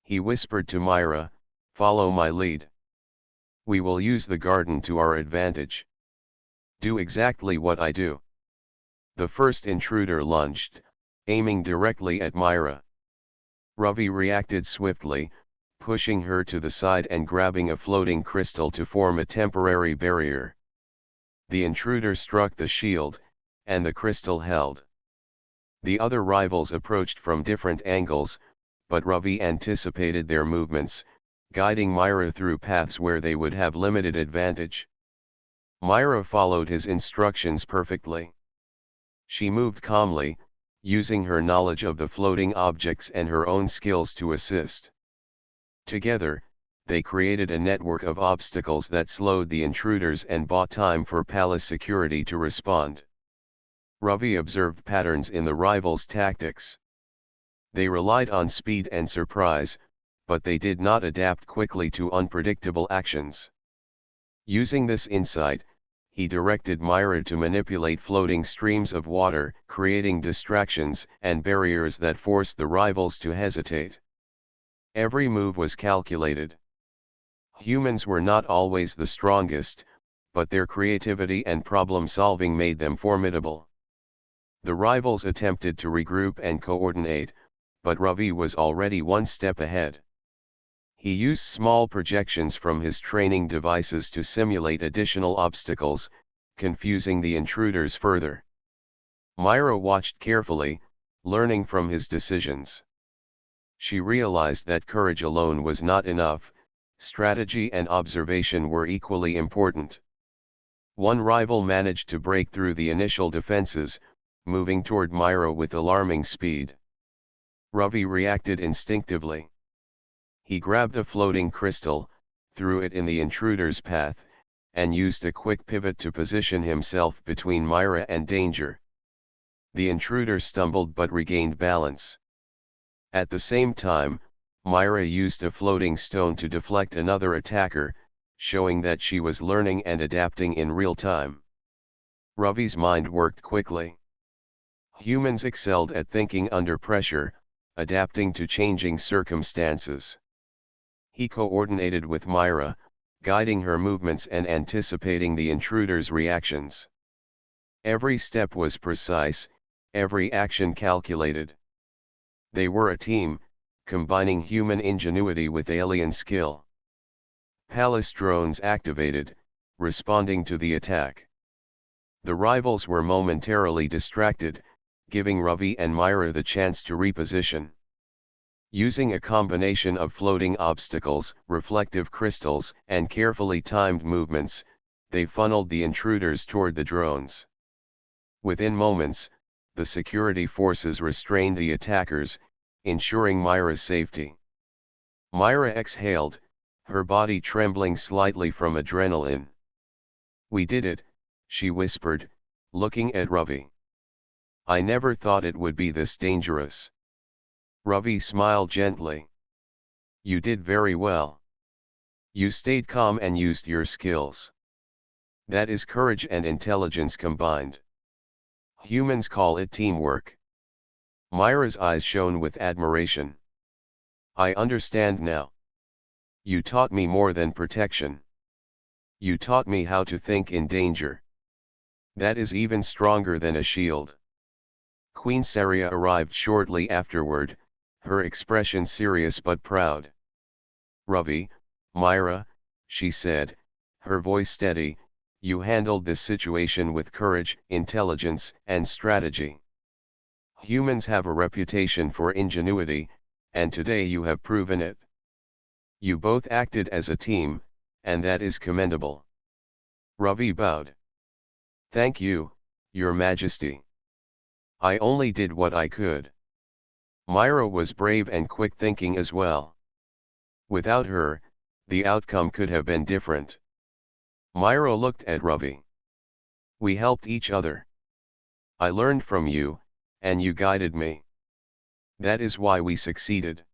He whispered to Myra, "Follow my lead. We will use the garden to our advantage. Do exactly what I do." The first intruder lunged, aiming directly at Myra. Ravi reacted swiftly, pushing her to the side and grabbing a floating crystal to form a temporary barrier. The intruder struck the shield, and the crystal held. The other rivals approached from different angles, but Ravi anticipated their movements, guiding Myra through paths where they would have limited advantage. Myra followed his instructions perfectly. She moved calmly, using her knowledge of the floating objects and her own skills to assist. Together, they created a network of obstacles that slowed the intruders and bought time for palace security to respond. Ravi observed patterns in the rivals' tactics. They relied on speed and surprise, but they did not adapt quickly to unpredictable actions. Using this insight, he directed Myra to manipulate floating streams of water, creating distractions and barriers that forced the rivals to hesitate. Every move was calculated. Humans were not always the strongest, but their creativity and problem-solving made them formidable. The rivals attempted to regroup and coordinate, but Ravi was already one step ahead. He used small projections from his training devices to simulate additional obstacles, confusing the intruders further. Myra watched carefully, learning from his decisions. She realized that courage alone was not enough, strategy and observation were equally important. One rival managed to break through the initial defenses, moving toward Myra with alarming speed. Ravi reacted instinctively. He grabbed a floating crystal, threw it in the intruder's path, and used a quick pivot to position himself between Myra and danger. The intruder stumbled but regained balance. At the same time, Myra used a floating stone to deflect another attacker, showing that she was learning and adapting in real time. Ravi's mind worked quickly. Humans excelled at thinking under pressure, adapting to changing circumstances. He coordinated with Myra, guiding her movements and anticipating the intruder's reactions. Every step was precise, every action calculated. They were a team, combining human ingenuity with alien skill. Palace drones activated, responding to the attack. The rivals were momentarily distracted, giving Ravi and Myra the chance to reposition. Using a combination of floating obstacles, reflective crystals, and carefully timed movements, they funneled the intruders toward the drones. Within moments, the security forces restrained the attackers, ensuring Myra's safety. Myra exhaled, her body trembling slightly from adrenaline. "We did it," she whispered, looking at Ravi. "I never thought it would be this dangerous." Ravi smiled gently. "You did very well. You stayed calm and used your skills. That is courage and intelligence combined. Humans call it teamwork." Myra's eyes shone with admiration. "I understand now. You taught me more than protection. You taught me how to think in danger. That is even stronger than a shield." Queen Saria arrived shortly afterward, her expression serious but proud. "Ravi, Myra," she said, her voice steady, "you handled this situation with courage, intelligence, and strategy. Humans have a reputation for ingenuity, and today you have proven it. You both acted as a team, and that is commendable. Ravi bowed. Thank you, Your Majesty. I only did what I could. Myra was brave and quick-thinking as well. Without her, the outcome could have been different. Myra looked at Ravi. We helped each other. I learned from you, and you guided me. That is why we succeeded.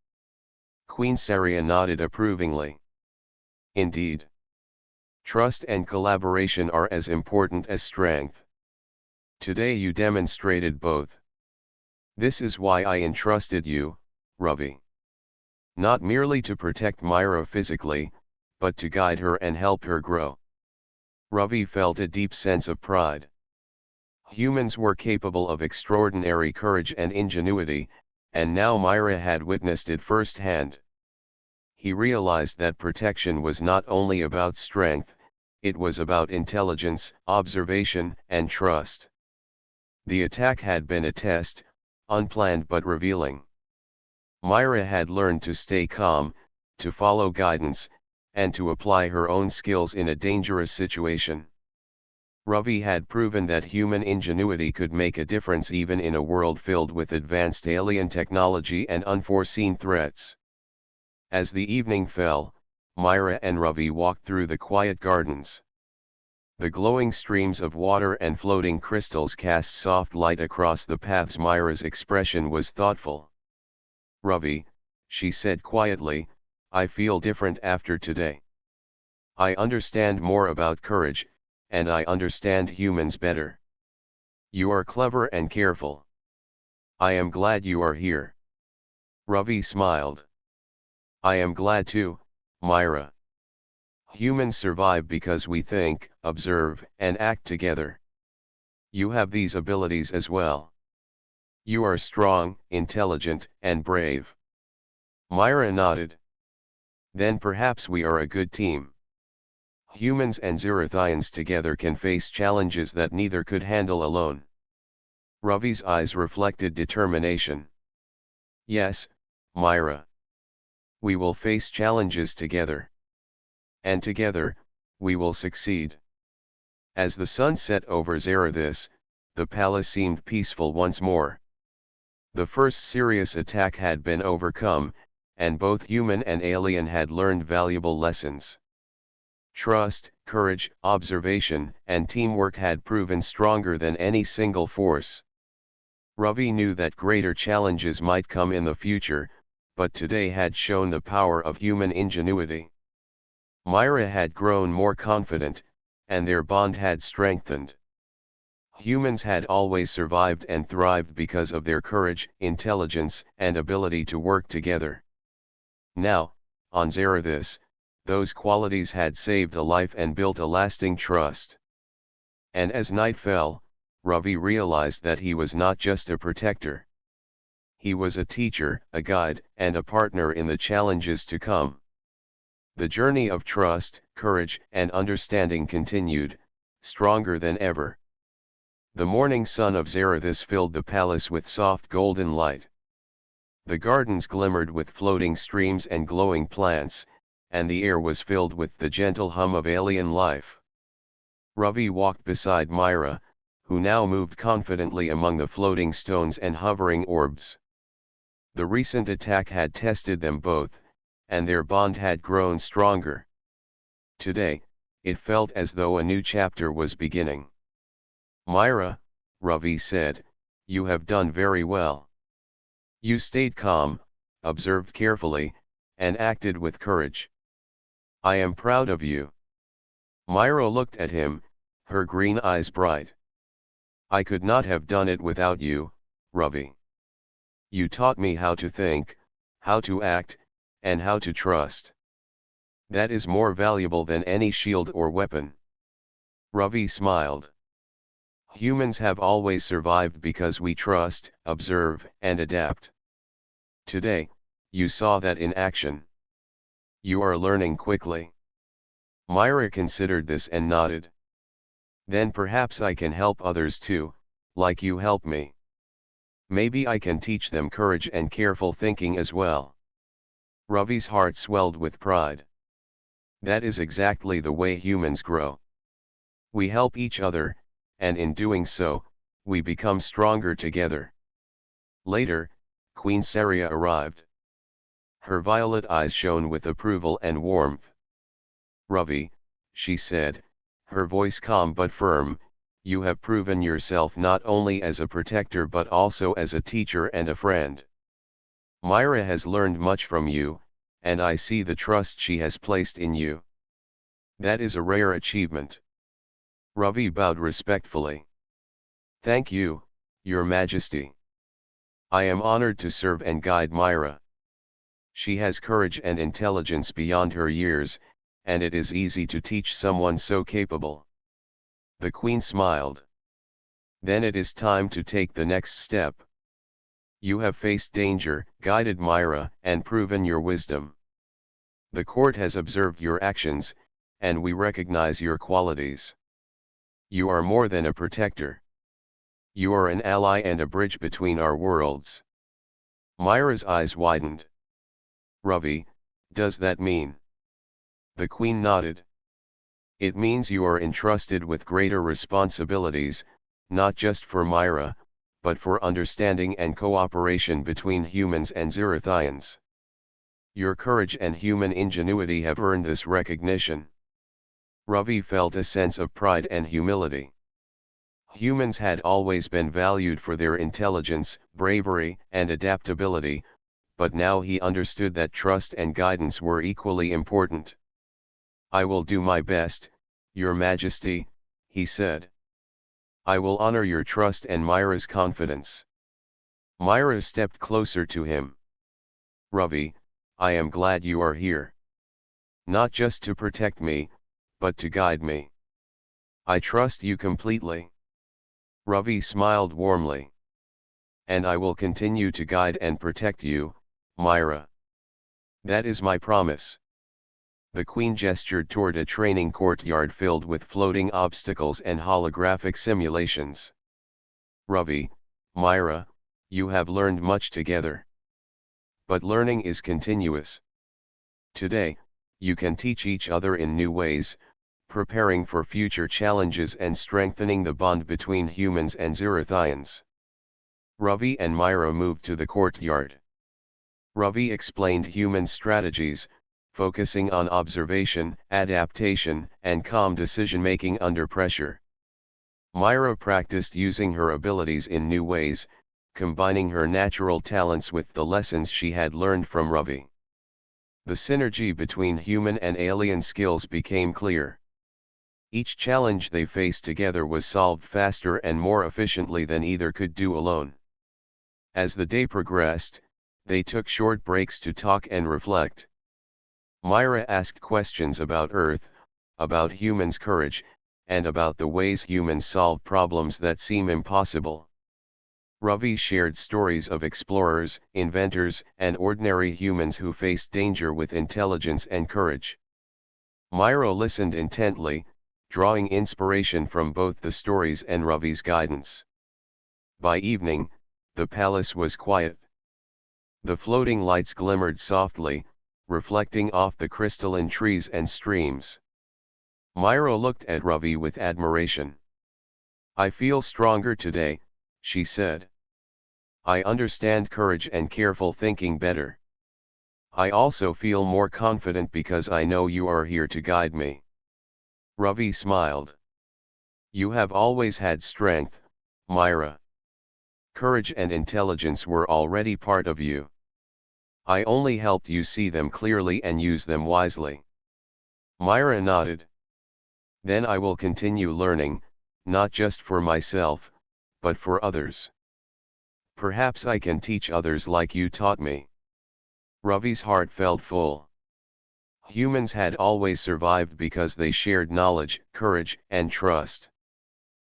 Queen Saria nodded approvingly. Indeed. Trust and collaboration are as important as strength. Today you demonstrated both. This is why I entrusted you, Ravi. Not merely to protect Myra physically, but to guide her and help her grow. Ravi felt a deep sense of pride. Humans were capable of extraordinary courage and ingenuity, and now Myra had witnessed it firsthand. He realized that protection was not only about strength, it was about intelligence, observation, and trust. The attack had been a test, unplanned but revealing. Myra had learned to stay calm, to follow guidance, and to apply her own skills in a dangerous situation. Ravi had proven that human ingenuity could make a difference even in a world filled with advanced alien technology and unforeseen threats. As the evening fell, Myra and Ravi walked through the quiet gardens. The glowing streams of water and floating crystals cast soft light across the paths. Myra's expression was thoughtful. Ravi, she said quietly, I feel different after today. I understand more about courage, and I understand humans better. You are clever and careful. I am glad you are here. Ravi smiled. I am glad too, Myra. Humans survive because we think, observe, and act together. You have these abilities as well. You are strong, intelligent, and brave. Myra nodded. Then perhaps we are a good team. Humans and Zerathians together can face challenges that neither could handle alone. Ravi's eyes reflected determination. Yes, Myra. We will face challenges together. And together, we will succeed. As the sun set over Zerathis, the palace seemed peaceful once more. The first serious attack had been overcome, and both human and alien had learned valuable lessons. Trust, courage, observation, and teamwork had proven stronger than any single force. Ravi knew that greater challenges might come in the future, but today had shown the power of human ingenuity. Myra had grown more confident, and their bond had strengthened. Humans had always survived and thrived because of their courage, intelligence, and ability to work together. Now, on Zerathis, those qualities had saved a life and built a lasting trust. And as night fell, Ravi realized that he was not just a protector. He was a teacher, a guide, and a partner in the challenges to come. The journey of trust, courage, and understanding continued, stronger than ever. The morning sun of Zerathis filled the palace with soft golden light. The gardens glimmered with floating streams and glowing plants, and the air was filled with the gentle hum of alien life. Ravi walked beside Myra, who now moved confidently among the floating stones and hovering orbs. The recent attack had tested them both, and their bond had grown stronger. Today, it felt as though a new chapter was beginning. Myra, Ravi said, you have done very well. You stayed calm, observed carefully, and acted with courage. I am proud of you. Myra looked at him, her green eyes bright. I could not have done it without you, Ravi. You taught me how to think, how to act, and how to trust. That is more valuable than any shield or weapon. Ravi smiled. Humans have always survived because we trust, observe, and adapt. Today, you saw that in action. You are learning quickly. Myra considered this and nodded. Then perhaps I can help others too, like you help me. Maybe I can teach them courage and careful thinking as well. Ravi's heart swelled with pride. That is exactly the way humans grow. We help each other, and in doing so, we become stronger together. Later, Queen Saria arrived. Her violet eyes shone with approval and warmth. "Ravi," she said, her voice calm but firm, "you have proven yourself not only as a protector but also as a teacher and a friend. Myra has learned much from you, and I see the trust she has placed in you. That is a rare achievement." Ravi bowed respectfully. "Thank you, Your Majesty. I am honored to serve and guide Myra. She has courage and intelligence beyond her years, and it is easy to teach someone so capable." The Queen smiled. "Then it is time to take the next step. You have faced danger, guided Myra, and proven your wisdom. The court has observed your actions, and we recognize your qualities. You are more than a protector. You are an ally and a bridge between our worlds." Myra's eyes widened. "Ravi, does that mean?" The Queen nodded. "It means you are entrusted with greater responsibilities, not just for Myra, but for understanding and cooperation between humans and Xerithians. Your courage and human ingenuity have earned this recognition." Ravi felt a sense of pride and humility. Humans had always been valued for their intelligence, bravery, and adaptability, but now he understood that trust and guidance were equally important. "I will do my best, Your Majesty," he said. "I will honor your trust and Myra's confidence." Myra stepped closer to him. "Ravi, I am glad you are here. Not just to protect me, but to guide me. I trust you completely." Ravi smiled warmly. "And I will continue to guide and protect you, Myra. That is my promise." The Queen gestured toward a training courtyard filled with floating obstacles and holographic simulations. "Ravi, Myra, you have learned much together. But learning is continuous. Today, you can teach each other in new ways, preparing for future challenges and strengthening the bond between humans and Xerithians." Ravi and Myra moved to the courtyard. Ravi explained human strategies, focusing on observation, adaptation, and calm decision-making under pressure. Myra practiced using her abilities in new ways, combining her natural talents with the lessons she had learned from Ravi. The synergy between human and alien skills became clear. Each challenge they faced together was solved faster and more efficiently than either could do alone. As the day progressed, they took short breaks to talk and reflect. Myra asked questions about Earth, about humans' courage, and about the ways humans solve problems that seem impossible. Ravi shared stories of explorers, inventors, and ordinary humans who faced danger with intelligence and courage. Myra listened intently, drawing inspiration from both the stories and Ravi's guidance. By evening, the palace was quiet. The floating lights glimmered softly, reflecting off the crystalline trees and streams. Myra looked at Ravi with admiration. "I feel stronger today," she said. "I understand courage and careful thinking better. I also feel more confident because I know you are here to guide me." Ravi smiled. "You have always had strength, Myra. Courage and intelligence were already part of you. I only helped you see them clearly and use them wisely." Myra nodded. "Then I will continue learning, not just for myself, but for others. Perhaps I can teach others like you taught me." Ravi's heart felt full. Humans had always survived because they shared knowledge, courage, and trust.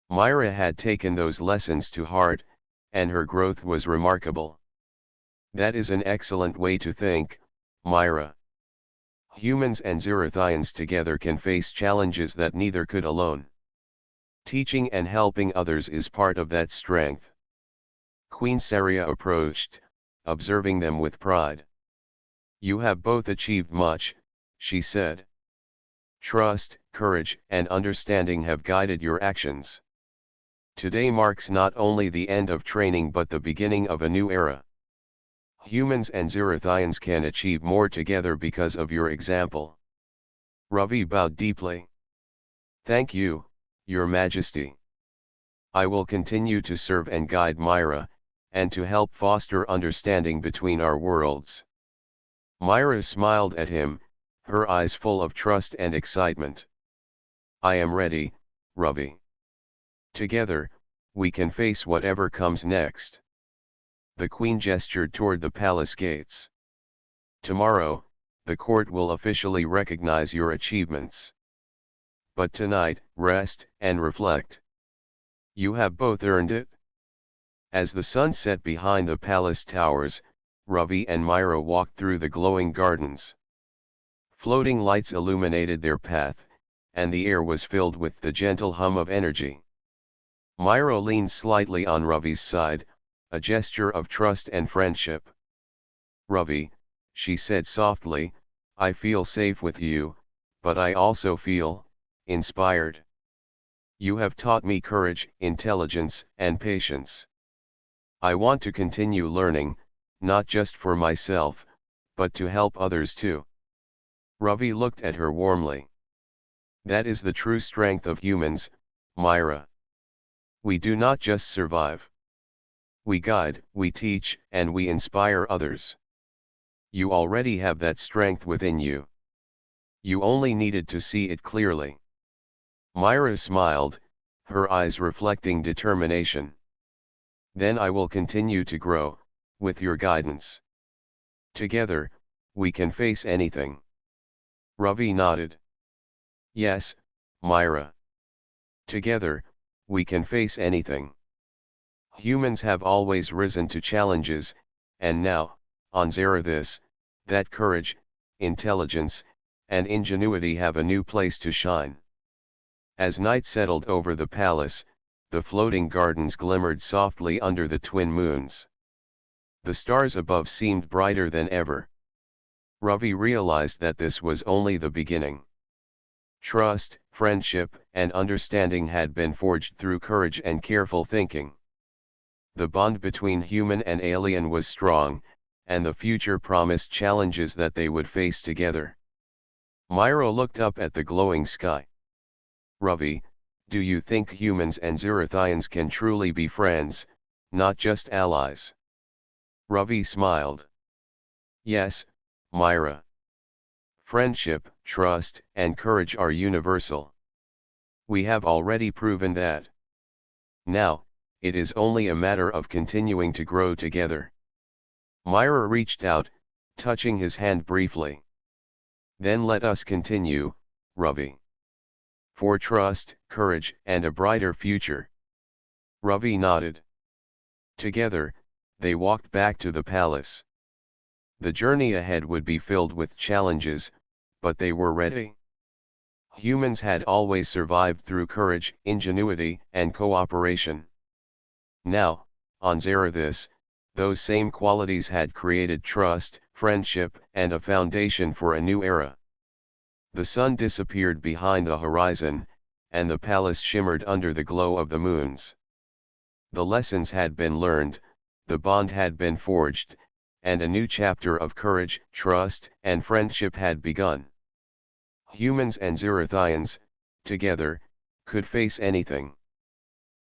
Myra had taken those lessons to heart, and her growth was remarkable. That is an excellent way to think, Myra. Humans and Xerithians together can face challenges that neither could alone. Teaching and helping others is part of that strength. Queen Saria approached, observing them with pride. "You have both achieved much," she said. Trust, courage, and understanding have guided your actions. Today marks not only the end of training but the beginning of a new era. Humans and Xerithians can achieve more together because of your example. Ravi bowed deeply. Thank you, Your Majesty. I will continue to serve and guide Myra, and to help foster understanding between our worlds. Myra smiled at him, her eyes full of trust and excitement. I am ready, Ravi. Together, we can face whatever comes next. The queen gestured toward the palace gates. Tomorrow, the court will officially recognize your achievements. But tonight, rest and reflect. You have both earned it. As the sun set behind the palace towers, Ravi and Myra walked through the glowing gardens. Floating lights illuminated their path, and the air was filled with the gentle hum of energy. Myra leaned slightly on Ravi's side, a gesture of trust and friendship. Ravi, she said softly, I feel safe with you, but I also feel inspired. You have taught me courage, intelligence, and patience. I want to continue learning, not just for myself, but to help others too. Ravi looked at her warmly. That is the true strength of humans, Myra. We do not just survive. We guide, we teach, and we inspire others. You already have that strength within you. You only needed to see it clearly. Myra smiled, her eyes reflecting determination. Then I will continue to grow, with your guidance. Together, we can face anything. Ravi nodded. Yes, Myra. Together, we can face anything. Humans have always risen to challenges, and now, on Zerithis, that courage, intelligence, and ingenuity have a new place to shine. As night settled over the palace, the floating gardens glimmered softly under the twin moons. The stars above seemed brighter than ever. Ravi realized that this was only the beginning. Trust, friendship, and understanding had been forged through courage and careful thinking. The bond between human and alien was strong, and the future promised challenges that they would face together. Myra looked up at the glowing sky. Ravi, do you think humans and Xerithians can truly be friends, not just allies? Ravi smiled. Yes, Myra. Friendship, trust, and courage are universal. We have already proven that. Now, it is only a matter of continuing to grow together. Myra reached out, touching his hand briefly. Then let us continue, Ravi. For trust, courage, and a brighter future. Ravi nodded. Together, they walked back to the palace. The journey ahead would be filled with challenges, but they were ready. Humans had always survived through courage, ingenuity, and cooperation. Now, on Zerithis, those same qualities had created trust, friendship, and a foundation for a new era. The sun disappeared behind the horizon, and the palace shimmered under the glow of the moons. The lessons had been learned, the bond had been forged, and a new chapter of courage, trust, and friendship had begun. Humans and Xerithians, together, could face anything.